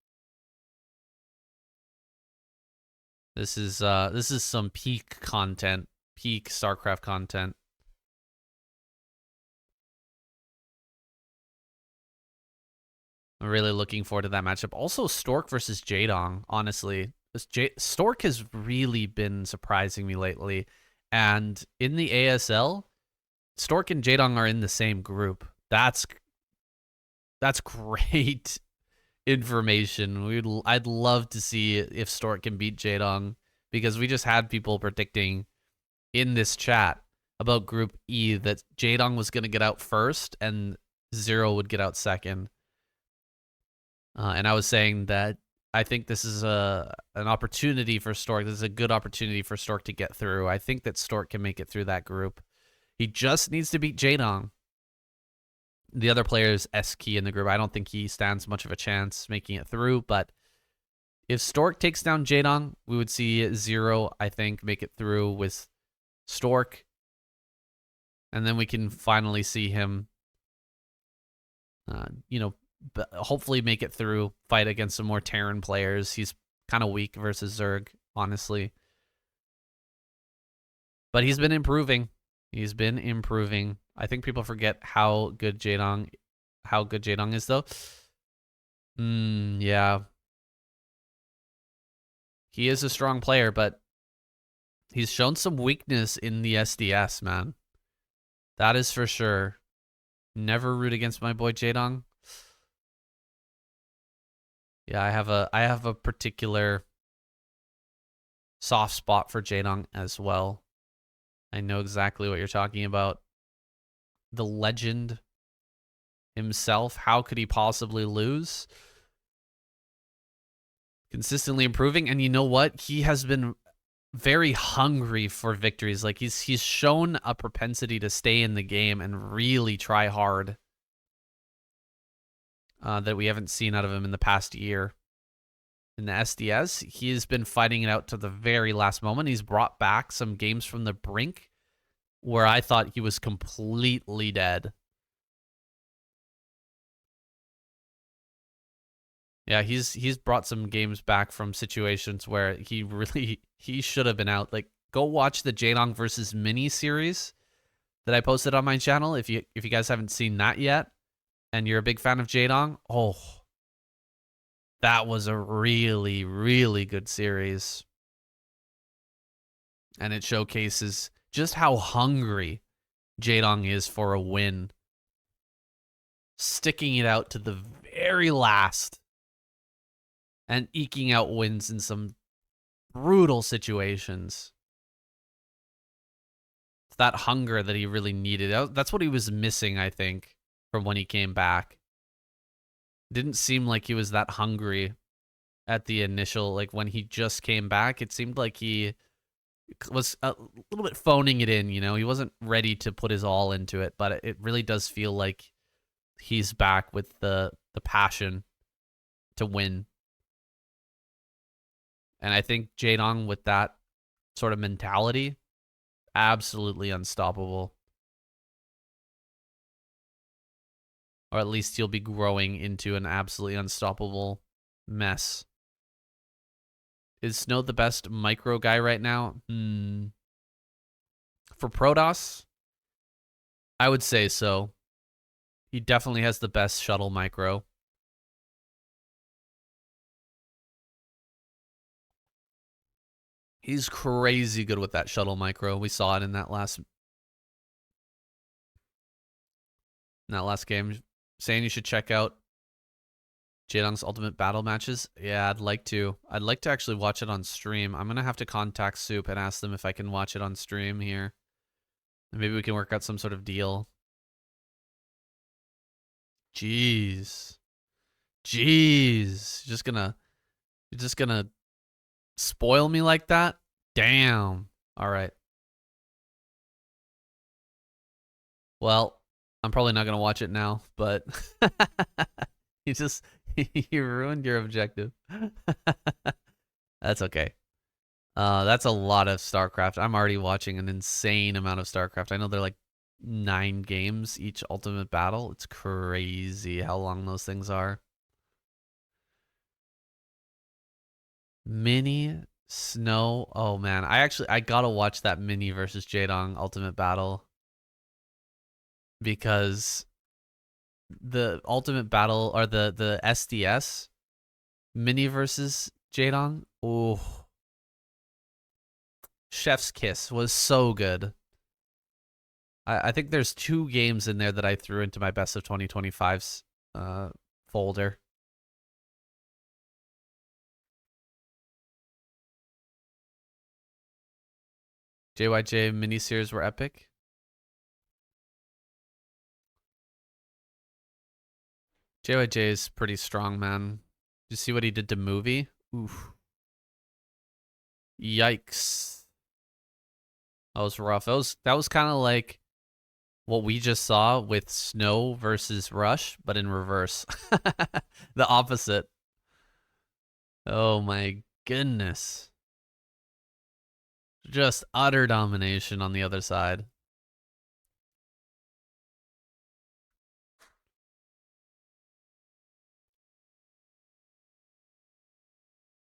This is some peak content, peak Starcraft content. I'm really looking forward to that matchup. Also, Stork versus Jaedong, honestly. Stork has really been surprising me lately. And in the ASL, Stork and Jaedong are in the same group. That's great information. I'd love to see if Stork can beat Jaedong, because we just had people predicting in this chat about Group E that Jaedong was going to get out first and Zero would get out second. And I was saying that I think this is an opportunity for Stork. This is a good opportunity for Stork to get through. I think that Stork can make it through that group. He just needs to beat Jaedong. The other player is S-Key in the group. I don't think he stands much of a chance making it through, but if Stork takes down Jaedong, we would see Zero, I think, make it through with Stork. And then we can finally see him, hopefully make it through, fight against some more Terran players. He's kind of weak versus Zerg, honestly. But he's been improving. He's been improving. I think people forget how good Jaedong is, though. Yeah. He is a strong player, but he's shown some weakness in the SDS, man. That is for sure. Never root against my boy Jaedong. Yeah, I have a particular soft spot for Jaedong as well. I know exactly what you're talking about. The legend himself, how could he possibly lose? Consistently improving, and you know what? He has been very hungry for victories. Like he's shown a propensity to stay in the game and really try hard. That we haven't seen out of him in the past year. In the SDS, he's been fighting it out to the very last moment. He's brought back some games from the brink where I thought he was completely dead. Yeah, he's brought some games back from situations where he should have been out. Like, go watch the Jaedong versus Mini series that I posted on my channel if you guys haven't seen that yet and you're a big fan of Jaedong. Oh, that was a really, really good series. And it showcases just how hungry Jaedong is for a win. Sticking it out to the very last. And eking out wins in some brutal situations. It's that hunger that he really needed. That's what he was missing, I think, from when he came back. Didn't seem like he was that hungry at the initial, like when he just came back. It seemed like he was a little bit phoning it in, you know? He wasn't ready to put his all into it, but it really does feel like he's back with the passion to win. And I think Jaedong, with that sort of mentality, absolutely unstoppable. Or at least he'll be growing into an absolutely unstoppable mess. Is SnOw the best micro guy right now? For Protoss, I would say so. He definitely has the best shuttle micro. He's crazy good with that shuttle micro. We saw it in that last game. Saying you should check out Jaedong's Ultimate Battle matches. Yeah, I'd like to. I'd like to actually watch it on stream. I'm going to have to contact SOOP and ask them if I can watch it on stream here. Maybe we can work out some sort of deal. Jeez. You're just gonna spoil me like that? Damn. All right. Well, I'm probably not gonna watch it now, but you ruined your objective. That's okay. That's a lot of StarCraft. I'm already watching an insane amount of StarCraft. I know they're like 9 games each ultimate battle. It's crazy how long those things are. Mini SnOw. Oh man, I gotta watch that Mini versus Jaedong ultimate battle, because the ultimate battle, or the SDS Mini versus Jaedong. Oh, chef's kiss, was so good. I think there's 2 games in there that I threw into my best of 2025's folder. JYJ miniseries were epic. JYJ is pretty strong, man. Did you see what he did to movie? Oof. Yikes. That was rough. That was kind of like what we just saw with SnOw versus Rush, but in reverse. The opposite. Oh my goodness. Just utter domination on the other side.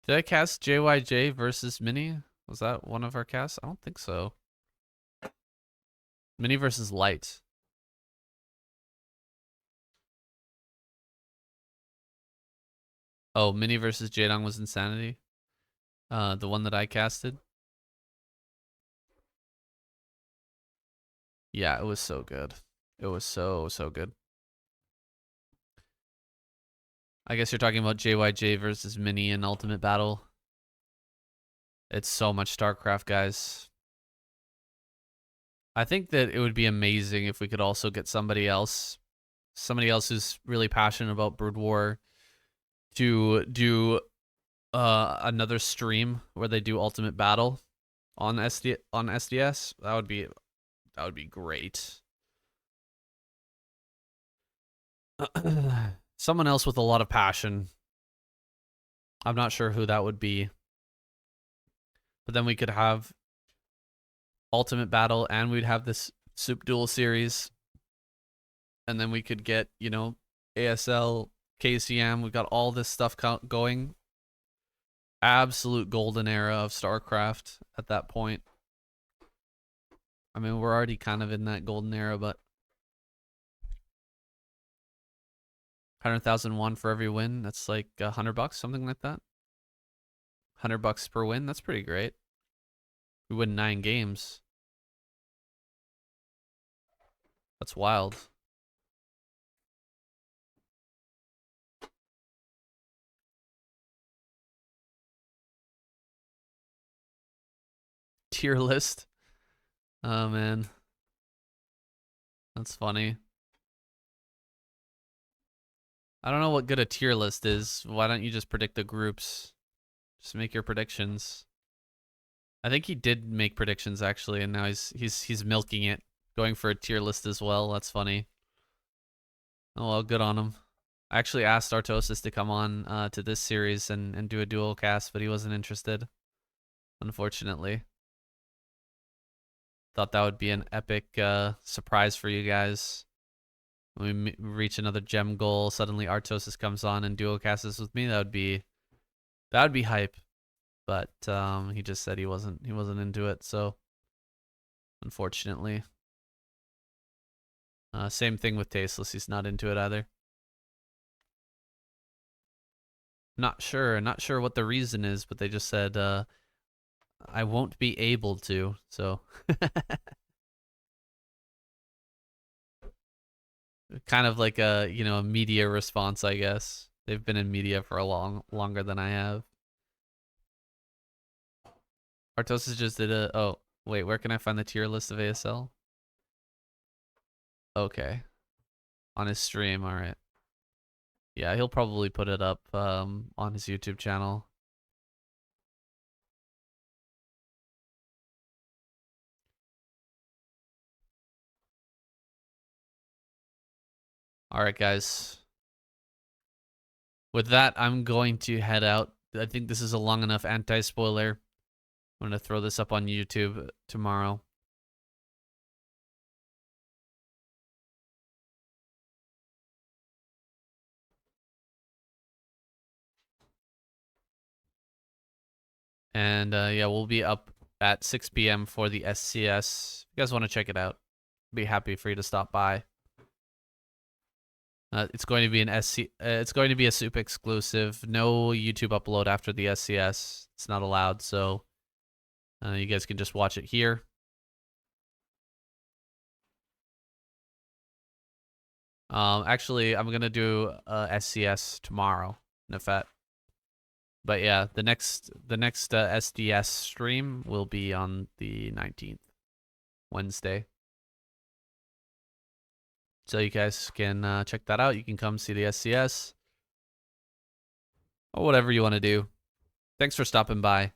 Did I cast JYJ versus Mini? Was that one of our casts? I don't think so. Mini versus Light. Oh, Mini versus Jaedong was Insanity. The one that I casted. Yeah, it was so good. It was so good. I guess you're talking about JYJ versus Mini in Ultimate Battle. It's so much Starcraft, guys. I think that it would be amazing if we could also get somebody else who's really passionate about Broodwar to do another stream where they do Ultimate Battle on SDS. That would be great. Someone else with a lot of passion. I'm not sure who that would be. But then we could have Ultimate Battle, and we'd have this SOOP Duel series. And then we could get, you know, ASL, KCM. We've got all this stuff going. Absolute golden era of StarCraft at that point. I mean, we're already kind of in that golden era, but 100,001 for every win. That's like $100, something like that. $100 per win. That's pretty great. We win 9 games. That's wild. Tier list. Oh man, that's funny. I don't know what good a tier list is. Why don't you just predict the groups? Just make your predictions. I think he did make predictions actually, and now he's milking it, going for a tier list as well. That's funny. Oh well, good on him. I actually asked Artosis to come on to this series and do a dual cast, but he wasn't interested, unfortunately. Thought that would be an epic surprise for you guys. When we reach another gem goal, suddenly Artosis comes on and dual casts with me. That would be hype. But he just said he wasn't into it, so unfortunately. Same thing with Tasteless. He's not into it either. Not sure what the reason is, but they just said I won't be able to. So kind of like a, you know, a media response, I guess. They've been in media for longer than I have. Artosis just did a, oh, wait, where can I find the tier list of ASL? Okay. On his stream, all right. Yeah, he'll probably put it up on his YouTube channel. All right, guys. With that, I'm going to head out. I think this is a long enough anti-spoiler. I'm going to throw this up on YouTube tomorrow. And yeah, we'll be up at 6 p.m. for the SCS. If you guys want to check it out, be happy for you to stop by. It's going to be an it's going to be a SOOP exclusive. No YouTube upload after the SCS. It's not allowed, so you guys can just watch it here. Actually, I'm gonna do SCS tomorrow, Nefet. But yeah, the next SDS stream will be on the 19th, Wednesday. So you guys can check that out. You can come see the SCS or whatever you want to do. Thanks for stopping by.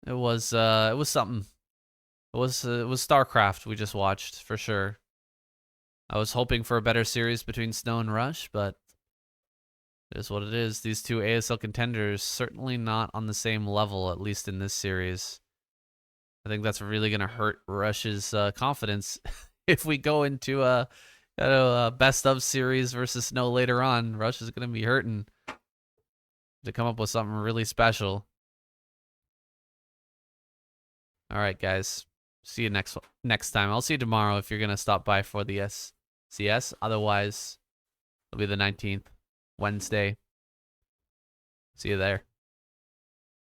It was something. It was Starcraft we just watched for sure. I was hoping for a better series between SnOw and Rush, but it is what it is. These two ASL contenders certainly not on the same level, at least in this series. I think that's really gonna hurt Rush's confidence if we go into a best of series versus SnOw later on. Rush is gonna be hurting to come up with something really special. All right, guys. See you next time. I'll see you tomorrow if you're gonna stop by for the SCS. Otherwise, it'll be the 19th, Wednesday. See you there.